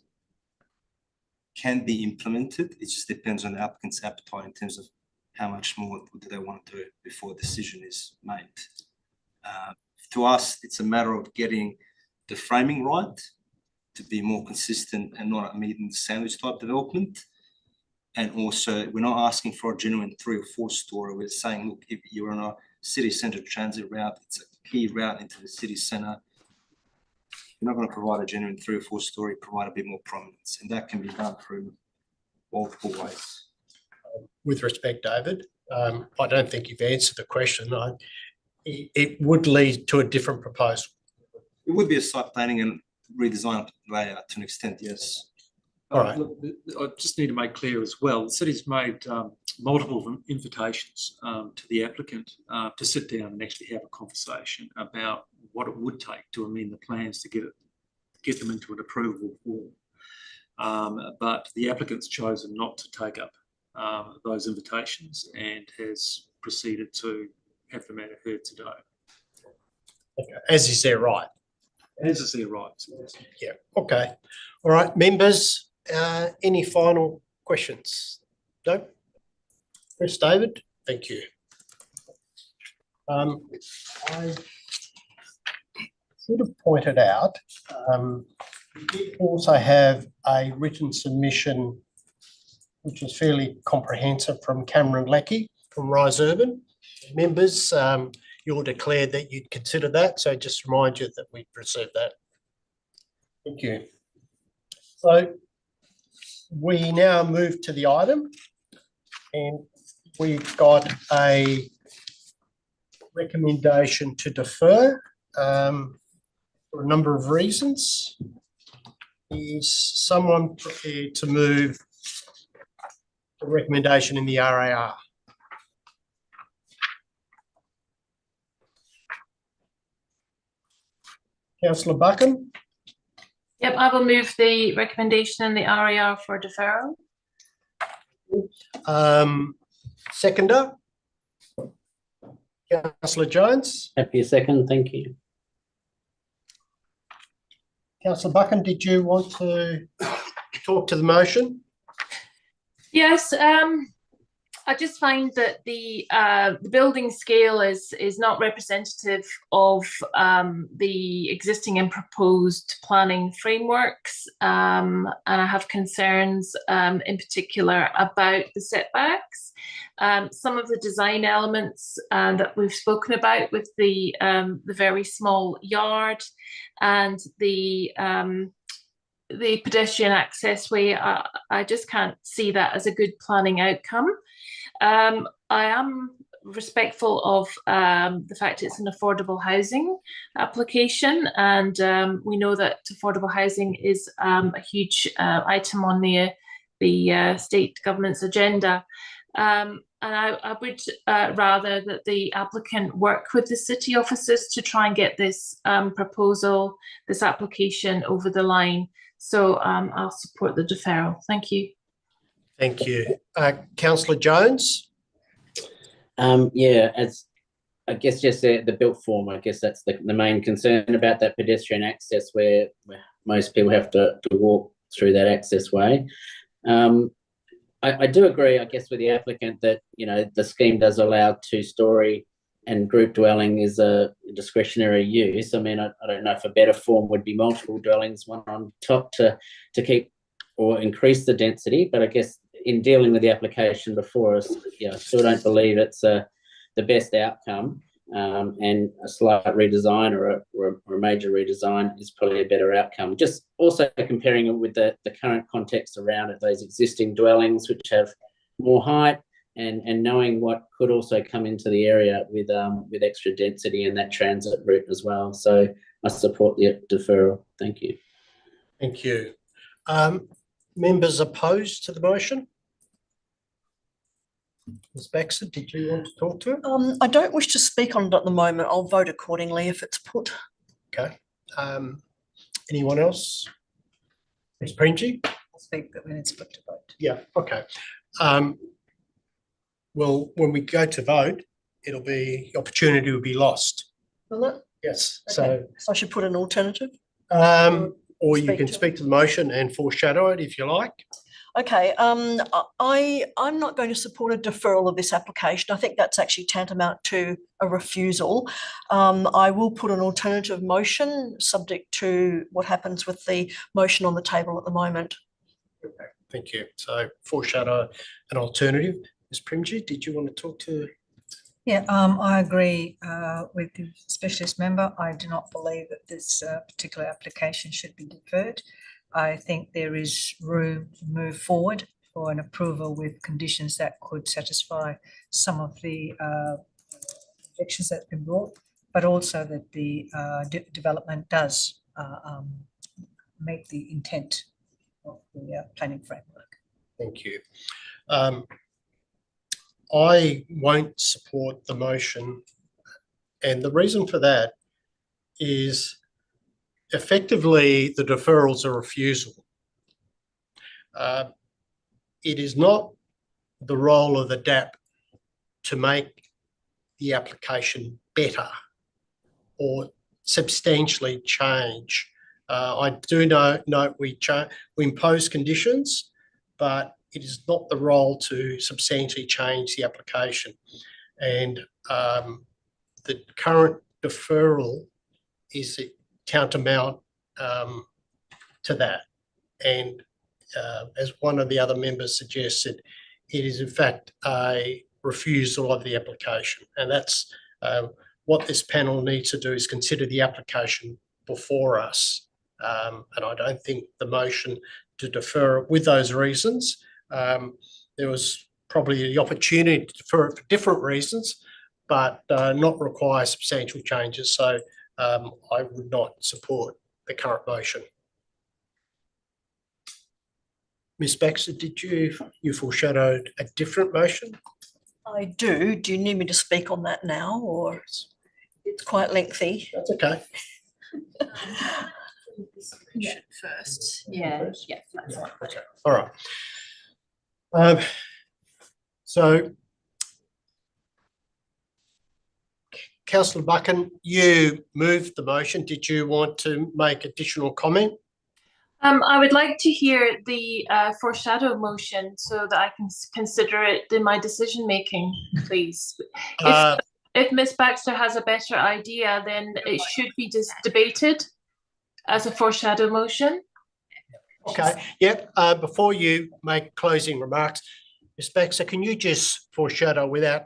can be implemented. It just depends on the applicant's appetite in terms of how much more do they want to do before a decision is made. To us, it's a matter of getting the framing right to be more consistent and not a meat and sandwich type development. And also, we're not asking for a genuine 3 or 4 story. We're saying, look, if you're on a city centre transit route, it's a key route into the city centre. You're not going to provide a genuine 3 or 4 story, provide a bit more prominence. And that can be done through multiple ways. With respect, David, I don't think you've answered the question. It would lead to a different proposal. It would be a site planning and redesign layout to an extent, yes. All right. Look, I just need to make clear as well, the city's made multiple invitations to the applicant to sit down and actually have a conversation about what it would take to amend the plans to get them into an approvable form. But the applicant's chosen not to take up those invitations and has proceeded to have the matter heard today. Okay. As is their right. As is their right. Yeah. Okay. All right, members. Any final questions? No. Chris, David. Thank you. I should have pointed out. We did also have a written submission, which was fairly comprehensive, from Cameron Leckie from Rise Urban. Members, you all declared that you'd consider that, so just remind you that we'd received that. Thank you. So we now move to the item, and we've got a recommendation to defer for a number of reasons. Is someone prepared to move the recommendation in the RAR? Councillor Buchan? Yep, I will move the recommendation in the RAR for deferral. Seconder? Councillor Jones? Happy second, thank you. Councillor Buchan, did you want to talk to the motion? Yes, I just find that the building scale is not representative of the existing and proposed planning frameworks, and I have concerns in particular about the setbacks. Some of the design elements that we've spoken about with the very small yard and the pedestrian access way, I just can't see that as a good planning outcome. I am respectful of the fact it's an affordable housing application, and we know that affordable housing is a huge item on the state government's agenda. And I would rather that the applicant work with the city officers to try and get this this application over the line. So I'll support the deferral. Thank you. Thank you. Councillor Jones? Yeah, as I guess just the built form, I guess that's the main concern about that pedestrian access where most people have to walk through that access way. I do agree, I guess, with the applicant that, you know, the scheme does allow 2-storey and group dwelling is a discretionary use. I mean, I don't know if a better form would be multiple dwellings, one on top to keep or increase the density, but I guess in dealing with the application before us, I still don't believe it's the best outcome, and a slight redesign or a major redesign is probably a better outcome. Just also comparing it with the current context around it, those existing dwellings which have more height, and knowing what could also come into the area with extra density and that transit route as well. So I support the deferral. Thank you. Thank you. Members opposed to the motion? Ms. Baxter, did you want to talk to it? I don't wish to speak on it at the moment. I'll vote accordingly if it's put. Okay. Anyone else? Ms. Pringy? I'll speak when it's put to vote. Yeah, okay. Well, when we go to vote, opportunity will be lost. Will it? Yes. Okay. So I should put an alternative? Or you can speak to the motion and foreshadow it if you like. Okay, I'm not going to support a deferral of this application. I think that's actually tantamount to a refusal. I will put an alternative motion subject to what happens with the motion on the table at the moment. Okay, thank you. So foreshadow an alternative. Ms. Primji, did you want to talk to? Yeah, I agree with the specialist member. I do not believe that this particular application should be deferred. I think there is room to move forward for an approval with conditions that could satisfy some of the objections that have been brought, but also that the development does meet the intent of the planning framework. Thank you. I won't support the motion, and the reason for that is effectively the deferral's a refusal. It is not the role of the DAP to make the application better or substantially change. I do note we impose conditions, but it is not the role to substantially change the application. And the current deferral is tantamount to that. And as one of the other members suggested, it is in fact a refusal of the application. And that's what this panel needs to do, is consider the application before us. And I don't think the motion to defer it with those reasons, there was probably the opportunity to defer it for different reasons, but not require substantial changes. So I would not support the current motion. Ms. Baxter, did you foreshadowed a different motion? I do. Do you need me to speak on that now, or it's quite lengthy? That's okay. First, yeah. That's Yeah, okay. All right. So, Councillor Buchan, you moved the motion. Did you want to make additional comment? I would like to hear the foreshadow motion so that I can consider it in my decision making, please. If Ms. Baxter has a better idea, then it should be just debated as a foreshadow motion. Okay, yep. Before you make closing remarks, Ms. Baxter, can you just foreshadow without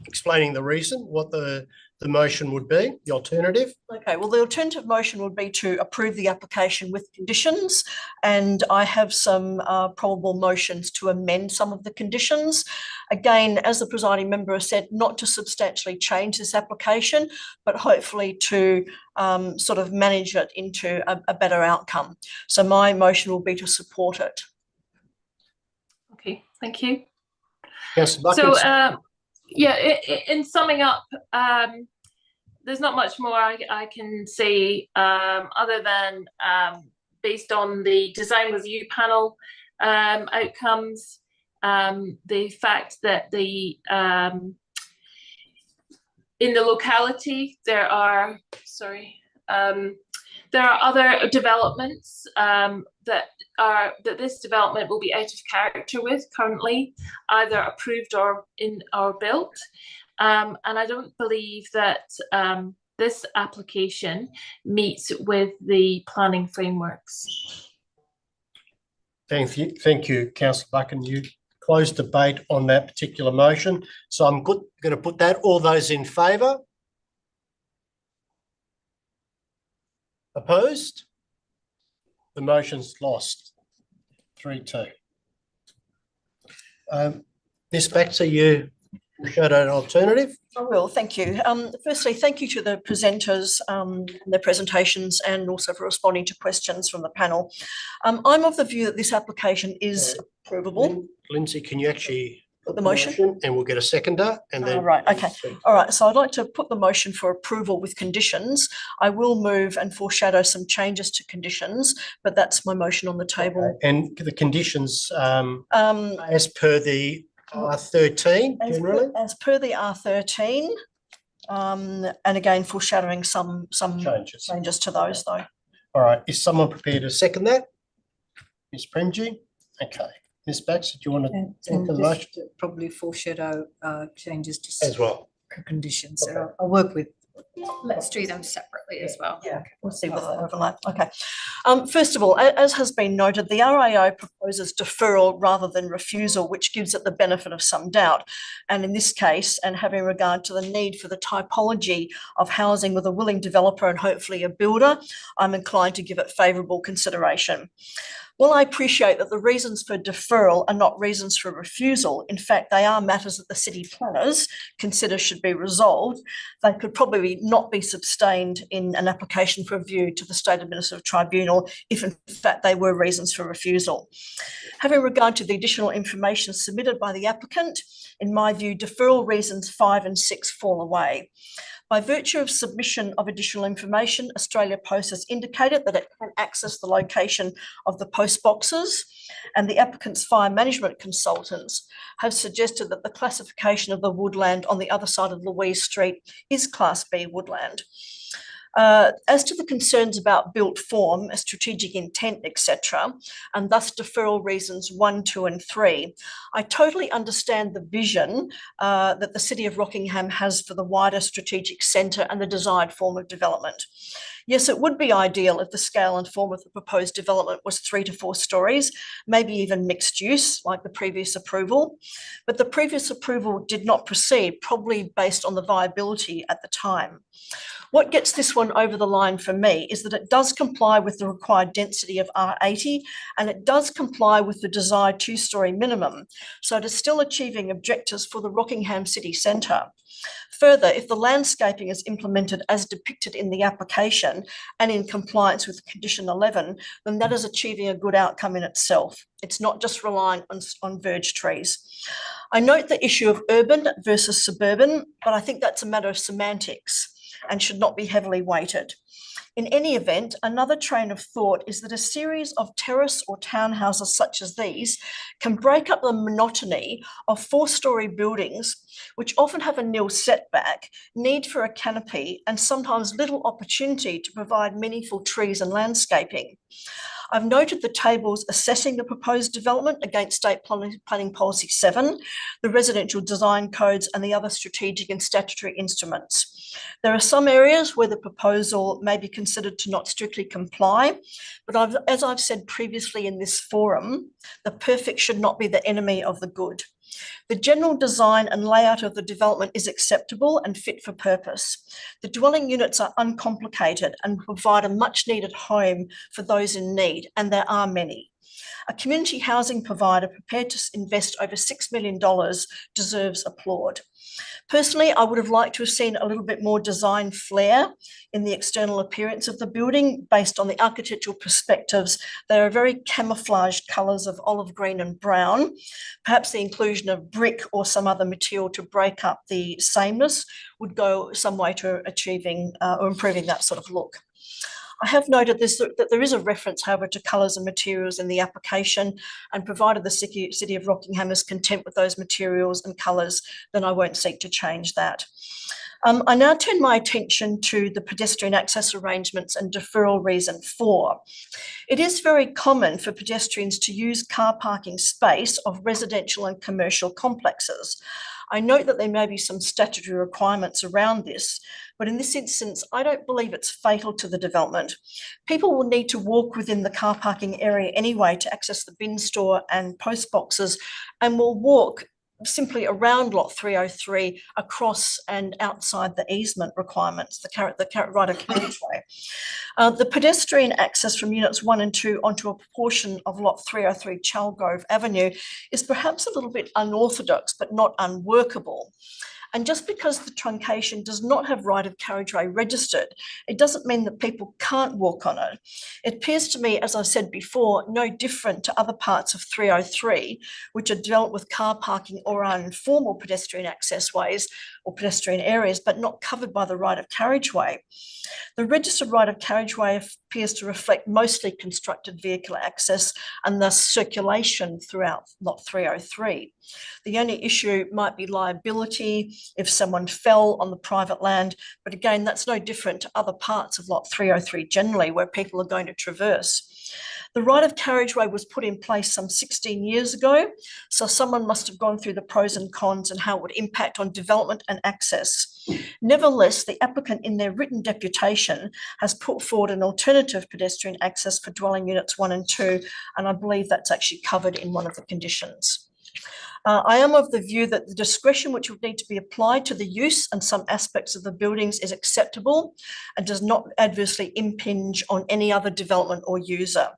explaining the reason what the motion would be, the alternative? Okay, well, the alternative motion would be to approve the application with conditions, and I have some probable motions to amend some of the conditions. Again, as the presiding member has said, not to substantially change this application, but hopefully to sort of manage it into a better outcome. So my motion will be to support it. Okay, thank you. Councillor So, Buchan? yeah, in summing up, there's not much more I can say other than based on the design review panel outcomes, the fact that in the locality there are other developments that this development will be out of character with currently, either approved or built. And I don't believe that this application meets with the planning frameworks. Thank you, Councillor Buchan. You closed debate on that particular motion. So I'm going to put that. All those in favour? Opposed? The motion's lost. 3-2. Ms. Baxter, you showed an alternative. I will, thank you. Firstly, thank you to the presenters and their presentations, and also for responding to questions from the panel. I'm of the view that this application is provable. Lindsay, can you actually Put the motion? and we'll get a seconder and then. Right, okay. All right, so I'd like to put the motion for approval with conditions. I will move and foreshadow some changes to conditions, but that's my motion on the table. Okay. And the conditions as per the R13 generally? As per the R13, and again foreshadowing some changes to those though. All right, is someone prepared to second that? Ms. Premji? Okay. Ms. Baxter, do you want to second the motion? Probably foreshadow changes to As well. conditions. Okay. So I'll work with. Let's do them separately as well. Yeah, we'll see whether they overlap. Okay. First of all, as has been noted, the RAO proposes deferral rather than refusal, which gives it the benefit of some doubt. And in this case, and having regard to the need for the typology of housing with a willing developer and hopefully a builder, I'm inclined to give it favourable consideration. While I appreciate that the reasons for deferral are not reasons for refusal, in fact, they are matters that the city planners consider should be resolved, they could probably not be sustained in an application for review to the State Administrative Tribunal if in fact they were reasons for refusal. Having regard to the additional information submitted by the applicant, in my view, deferral reasons 5 and 6 fall away. By virtue of submission of additional information, Australia Post has indicated that it can access the location of the post boxes, and the applicant's fire management consultants have suggested that the classification of the woodland on the other side of Louise Street is Class B woodland. As to the concerns about built form, strategic intent, etc., and thus deferral reasons 1, 2, and 3, I totally understand the vision that the City of Rockingham has for the wider strategic centre and the desired form of development. Yes, it would be ideal if the scale and form of the proposed development was 3 to 4 stories, maybe even mixed use like the previous approval. But the previous approval did not proceed, probably based on the viability at the time. What gets this one over the line for me is that it does comply with the required density of R80, and it does comply with the desired 2-storey minimum. So it is still achieving objectives for the Rockingham city centre. Further, if the landscaping is implemented as depicted in the application and in compliance with condition 11, then that is achieving a good outcome in itself. It's not just relying on verge trees. I note the issue of urban versus suburban, but I think that's a matter of semantics and should not be heavily weighted. In any event, another train of thought is that a series of terrace or townhouses such as these can break up the monotony of 4-storey buildings, which often have a nil setback, need for a canopy, and sometimes little opportunity to provide meaningful trees and landscaping. I've noted the tables assessing the proposed development against State Planning Policy 7, the residential design codes, and the other strategic and statutory instruments. There are some areas where the proposal may be considered to not strictly comply, but as I've said previously in this forum, the perfect should not be the enemy of the good. The general design and layout of the development is acceptable and fit for purpose. The dwelling units are uncomplicated and provide a much needed home for those in need, and there are many. A community housing provider prepared to invest over $6 million deserves applaud. Personally, I would have liked to have seen a little bit more design flair in the external appearance of the building based on the architectural perspectives. They are very camouflaged colours of olive green and brown. Perhaps the inclusion of brick or some other material to break up the sameness would go some way to achieving or improving that sort of look. I have noted that there is a reference, however, to colours and materials in the application, and provided the City of Rockingham is content with those materials and colours, then I won't seek to change that. I now turn my attention to the pedestrian access arrangements and deferral reason 4. It is very common for pedestrians to use car parking space of residential and commercial complexes. I note that there may be some statutory requirements around this, but in this instance, I don't believe it's fatal to the development. People will need to walk within the car parking area anyway to access the bin store and post boxes, and will walk simply around lot 303 across and outside the easement requirements, the right of carriageway. The pedestrian access from units 1 and 2 onto a portion of lot 303 Chalgrove Avenue is perhaps a little bit unorthodox, but not unworkable. And just because the truncation does not have right of carriageway registered, it doesn't mean that people can't walk on it. It appears to me, as I said before, no different to other parts of 303, which are dealt with car parking or are informal pedestrian access ways or pedestrian areas, but not covered by the right of carriageway. The registered right of carriageway appears to reflect mostly constructed vehicular access and thus circulation throughout lot 303. The only issue might be liability if someone fell on the private land, but again, that's no different to other parts of lot 303 generally where people are going to traverse. The right of carriageway was put in place some 16 years ago, so someone must have gone through the pros and cons and how it would impact on development and access. Nevertheless, the applicant in their written deputation has put forward an alternative pedestrian access for dwelling units 1 and 2, and I believe that's actually covered in one of the conditions. I am of the view that the discretion which would need to be applied to the use and some aspects of the buildings is acceptable and does not adversely impinge on any other development or user.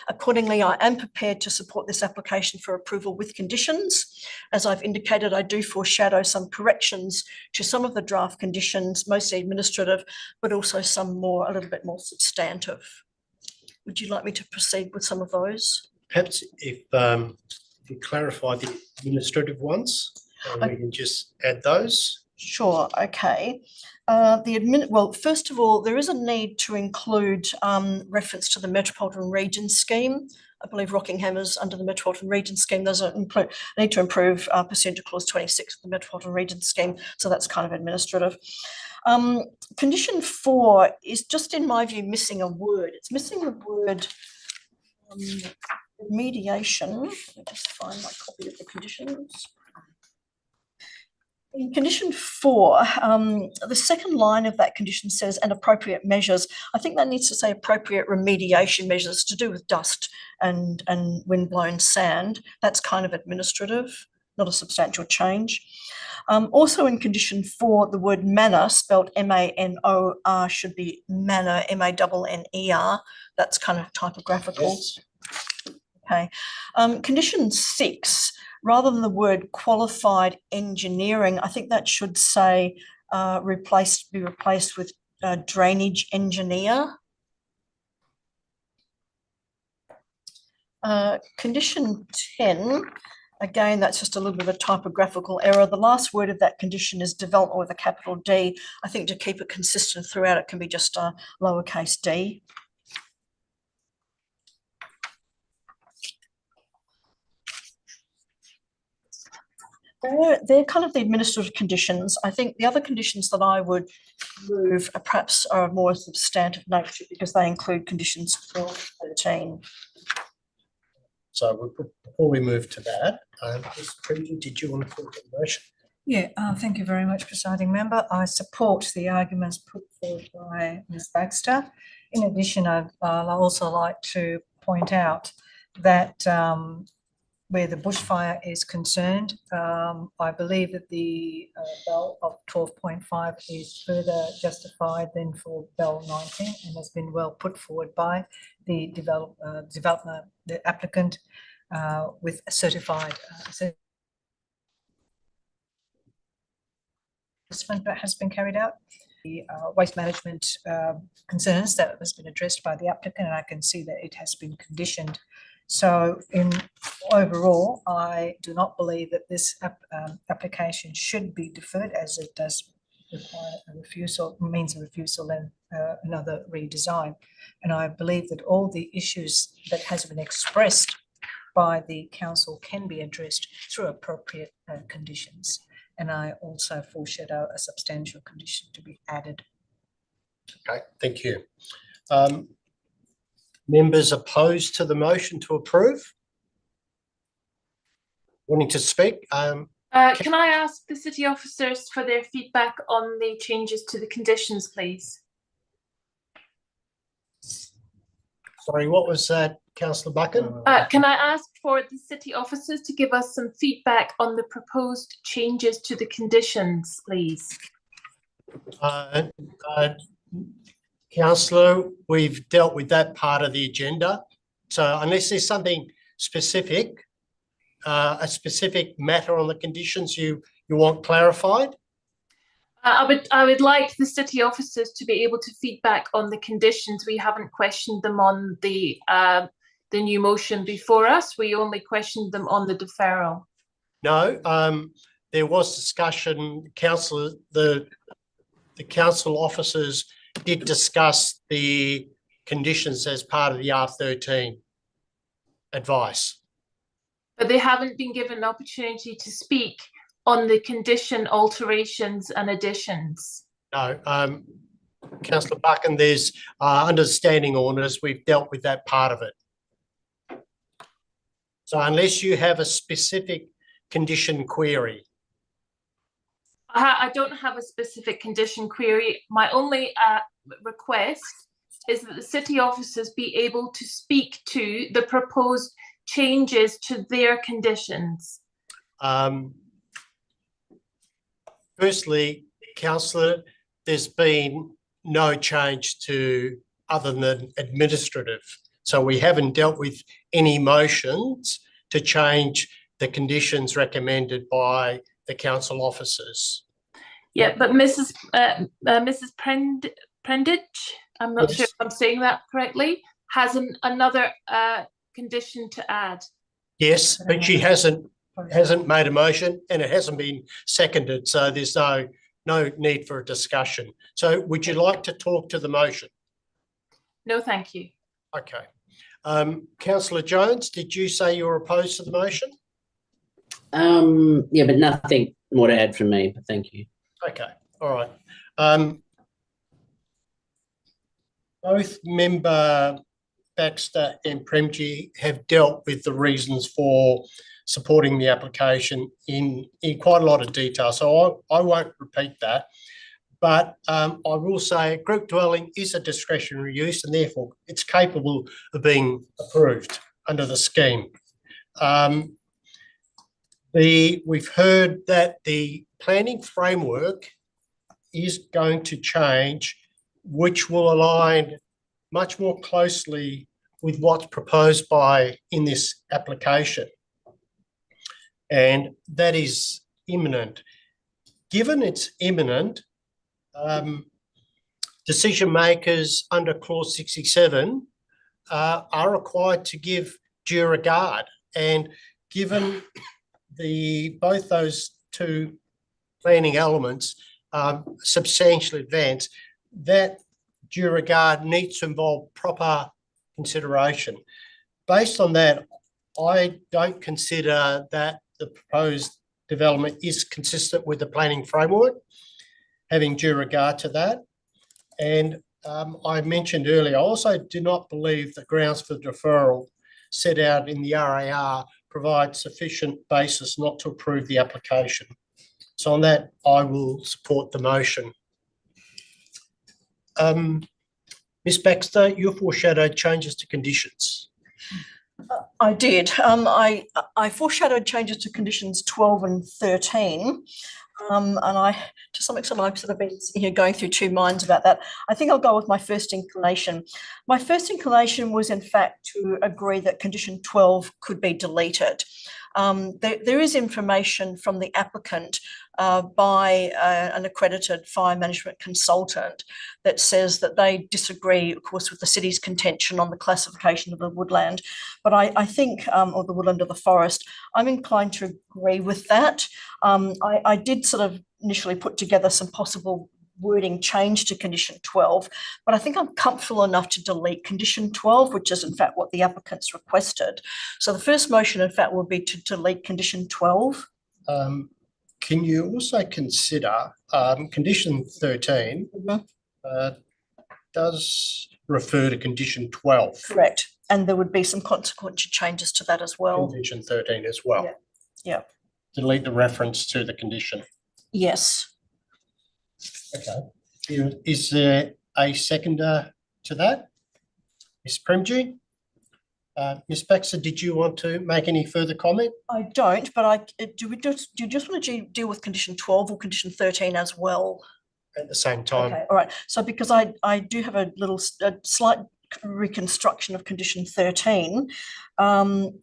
Accordingly, I am prepared to support this application for approval with conditions. As I've indicated, I do foreshadow some corrections to some of the draft conditions, mostly administrative, but also some a little bit more substantive. Would you like me to proceed with some of those? Perhaps if you clarify the administrative ones, we can just add those. Sure, okay. Well, first of all, there is a need to include reference to the Metropolitan Region Scheme. I believe Rockingham is under the Metropolitan Region Scheme. There's a need to improve pursuant to clause 26 of the Metropolitan Region Scheme, so that's kind of administrative. Condition 4 is just, in my view, missing a word. It's missing the word remediation. Let me just find my copy of the conditions. In condition 4, the second line of that condition says, and appropriate measures. I think that needs to say appropriate remediation measures to do with dust and windblown sand. That's kind of administrative, not a substantial change. Also in condition 4, the word manor, spelled M-A-N-O-R, should be manner, M-A-N-N-E-R. That's kind of typographical. Yes. Okay. Condition 6, rather than the word qualified engineering, I think that should say be replaced with drainage engineer. Condition 10, again, that's just a little bit of a typographical error. The last word of that condition is development with a capital D. I think to keep it consistent throughout, it can be just a lowercase d. They're kind of the administrative conditions. I think the other conditions that I would move are perhaps more substantive nature because they include conditions 12, 13. So before we move to that, Ms. Prendick, did you want to put the motion? Yeah, thank you very much, Presiding Member. I support the arguments put forward by Ms. Baxter. In addition, I'd also like to point out that where the bushfire is concerned, I believe that the bell of 12.5 is further justified than for bell 19 and has been well put forward by the the applicant with a certified assessment that has been carried out. The waste management concerns that has been addressed by the applicant, and I can see that it has been conditioned. So overall, I do not believe that this application should be deferred, as it does require a refusal, means a refusal and another redesign. And I believe that all the issues that has been expressed by the council can be addressed through appropriate conditions. And I also foreshadow a substantial condition to be added. Okay, thank you. Members opposed to the motion to approve? Wanting to speak? Can I ask the city officers for their feedback on the changes to the conditions, please? Sorry, what was that, Councillor Buchan? Can I ask for the city officers to give us some feedback on the proposed changes to the conditions, please? Councillor, we've dealt with that part of the agenda. So unless there's something specific, a specific matter on the conditions you want clarified? I would like the city officers to be able to feedback on the conditions. We haven't questioned them on the new motion before us. We only questioned them on the deferral. No, there was discussion. The council officers did discuss the conditions as part of the R13 advice. But they haven't been given an opportunity to speak on the condition alterations and additions. No, Councillor Buchan, there's understanding orders, we've dealt with that part of it. So unless you have a specific condition query. I don't have a specific condition query. My only request is that the city officers be able to speak to the proposed changes to their conditions. Firstly, Councillor, there's been no change to other than administrative. So we haven't dealt with any motions to change the conditions recommended by the council officers. Yeah, but Mrs. Prendick, I'm not sure if I'm saying that correctly, has another condition to add. Yes, but she hasn't made a motion and it hasn't been seconded, so there's no no need for a discussion. So would you like to talk to the motion? No, thank you. Okay. Councillor Jones, did you say you were opposed to the motion? Yeah, but nothing more to add from me, but thank you. Okay, all right. Both member Baxter and Premji have dealt with the reasons for supporting the application in quite a lot of detail, so I won't repeat that. But I will say group dwelling is a discretionary use and therefore it's capable of being approved under the scheme. We've heard that the planning framework is going to change, which will align much more closely with what's proposed in this application. And that is imminent. Given it's imminent, decision makers under clause 67 are required to give due regard. And given both those two planning elements substantially advanced, that due regard needs to involve proper consideration. Based on that, I don't consider that the proposed development is consistent with the planning framework, having due regard to that. And I mentioned earlier, I also do not believe the grounds for deferral set out in the RAR provide sufficient basis not to approve the application. So on that, I will support the motion. Ms Baxter, you foreshadowed changes to conditions. I did. I foreshadowed changes to conditions 12 and 13. And to some extent, I've sort of been here going through two minds about that. I think I'll go with my first inclination. My first inclination was, in fact, to agree that condition 12 could be deleted. There is information from the applicant by an accredited fire management consultant that says that they disagree, of course, with the city's contention on the classification of the woodland. But I think, or the woodland or the forest, I'm inclined to agree with that. I did sort of initially put together some possible wording change to condition 12, but I think I'm comfortable enough to delete condition 12, which is in fact what the applicants requested. So the first motion, in fact, will be to delete condition 12. Can you also consider condition 13 does refer to condition 12? Correct. And there would be some consequential changes to that as well. Condition 13 as well. Yeah. Delete the reference to the condition. Yes. Okay. Is there a seconder to that? Ms Premji? Ms Baxter, did you want to make any further comment? I don't, but do you just want to deal with condition 12 or condition 13 as well? At the same time. Okay, all right. So because I do have a slight reconstruction of condition 13,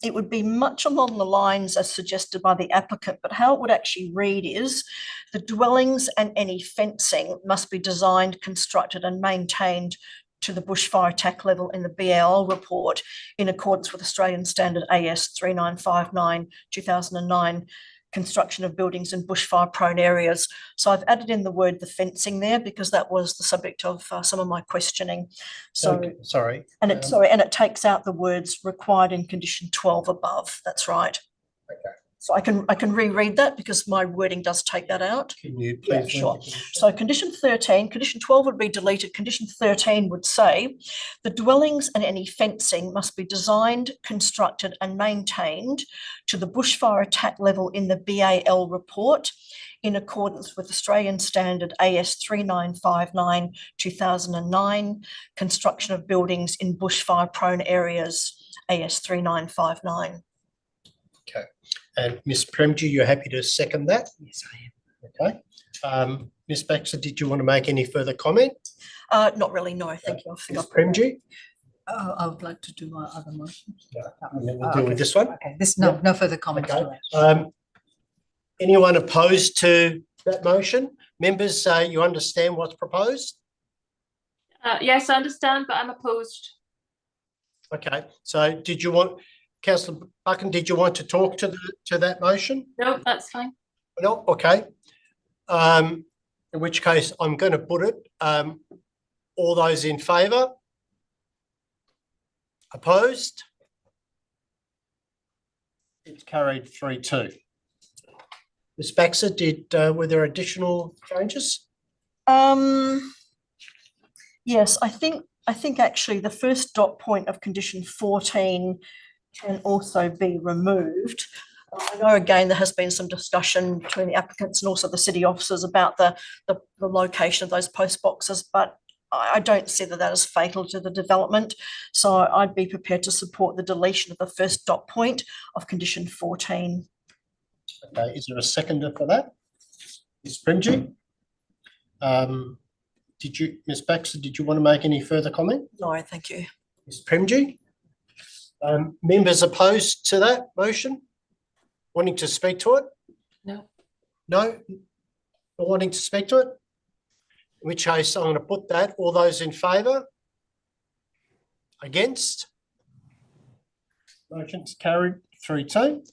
it would be much along the lines as suggested by the applicant, but how it would actually read is the dwellings and any fencing must be designed, constructed and maintained to the bushfire attack level in the BAL report in accordance with Australian Standard AS 3959 2009, construction of buildings in bushfire prone areas. So I've added in the word the fencing there because that was the subject of some of my questioning. So okay, sorry. And it takes out the words required in condition 12 above. That's right. Okay. So I can reread that because my wording does take that out. Can you please? Yeah, sure. So condition 13, condition 12 would be deleted. Condition 13 would say the dwellings and any fencing must be designed, constructed and maintained to the bushfire attack level in the BAL report in accordance with Australian Standard AS 3959 2009, construction of buildings in bushfire prone areas AS 3959. Okay. And Ms Premji, you're happy to second that? Yes, I am. Okay. Ms Baxter, did you want to make any further comment? Not really, no, thank you. Ms Premji? I would like to do my other motion. And then we'll deal with this one. Okay, no further comments. Okay. Anyone opposed to that motion? Members, you understand what's proposed? Yes, I understand, but I'm opposed. Okay. So did you want, Councillor Buchan, did you want to talk to that motion? No, that's fine. No? Okay. in which case I'm going to put it. All those in favour? Opposed? It's carried 3-2. Ms Baxter, were there additional changes? Yes, I think actually the first dot point of condition 14 can also be removed. I know again there has been some discussion between the applicants and also the city officers about the location of those post boxes, but I don't see that is fatal to the development. So I'd be prepared to support the deletion of the first dot point of condition 14. Okay, is there a seconder for that? Ms Primji? Ms Baxter, did you want to make any further comment? No, thank you. Ms Primji? Members opposed to that motion? Wanting to speak to it? No. No? Not wanting to speak to it? In which case I'm going to put that. All those in favour? Against? Motion's carried 3-2.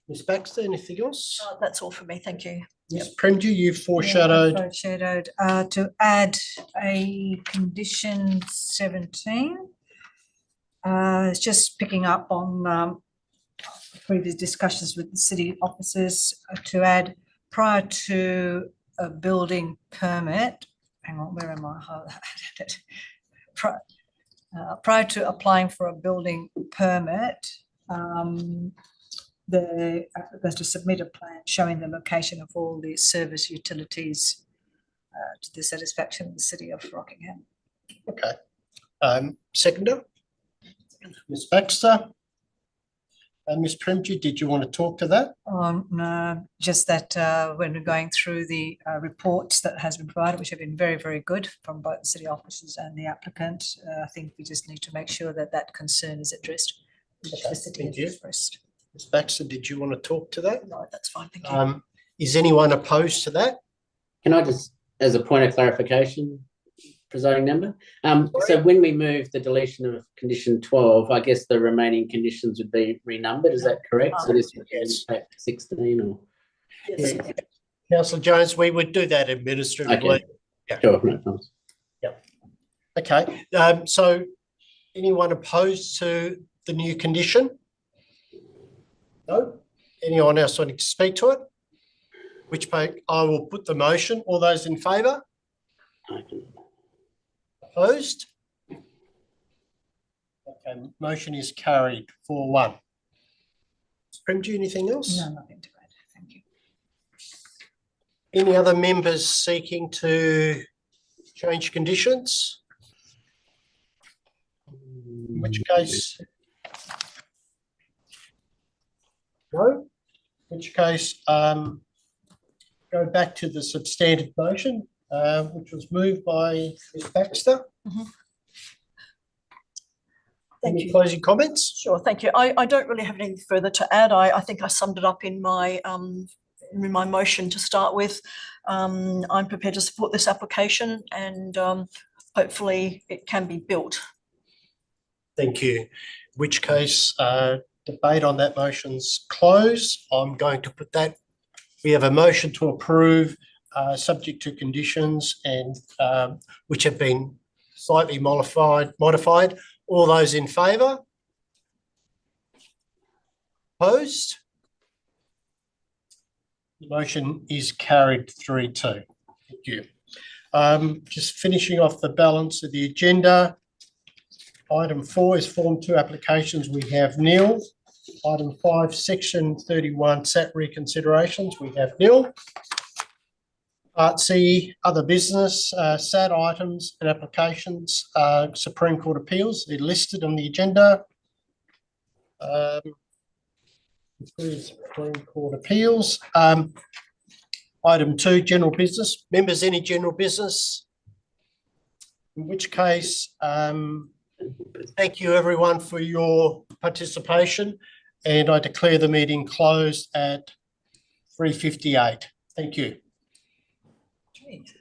Ms Baxter, anything else? That's all for me, thank you. Ms Primji, you've foreshadowed. Foreshadowed to add a condition 17. It's just picking up on previous discussions with the city officers to add prior to a building permit. Hang on, where am I? Prior to applying for a building permit, the applicant to submit a plan showing the location of all the service utilities to the satisfaction of the city of Rockingham. Okay. Seconder? Ms Baxter? Ms Primji, did you want to talk to that? No, just that when we're going through the reports that has been provided, which have been very, very good from both the city officers and the applicant, I think we just need to make sure that that concern is addressed, which the city has expressed. Ms Baxter, did you want to talk to that? No, that's fine, thank you. Is anyone opposed to that? Can I just, as a point of clarification, presiding member? So when we move the deletion of condition 12, I guess the remaining conditions would be renumbered, is that correct? So this would be impact 16 or? Yes. Councillor Jones, we would do that administratively. Okay. Yeah. Sure, no problems. Okay, so anyone opposed to the new condition? No? Anyone else wanting to speak to it? Which I will put the motion. All those in favour? Opposed? Okay, motion is carried 4-1. Primji, anything else? No, nothing to add. Thank you. Any other members seeking to change conditions? In which case, no. In which case, go back to the substantive motion, which was moved by Ms Baxter. Thank Any you. closing comments? Sure, thank you. I don't really have anything further to add. I think I summed it up in my motion to start with. I'm prepared to support this application and hopefully it can be built. Thank you. In which case, debate on that motion's closed. I'm going to put that. We have a motion to approve subject to conditions and which have been slightly modified. All those in favour? Opposed? The motion is carried 3-2. Thank you. Just finishing off the balance of the agenda. Item 4 is Form 2 applications. We have nil. Item 5, Section 31, SAT reconsiderations. We have nil. Part C, other business, SAT items and applications, Supreme Court appeals. They're listed on the agenda. Supreme Court appeals. Item 2, general business. Members, any general business? In which case, thank you everyone for your participation, and I declare the meeting closed at 3:58. Thank you. Jeez.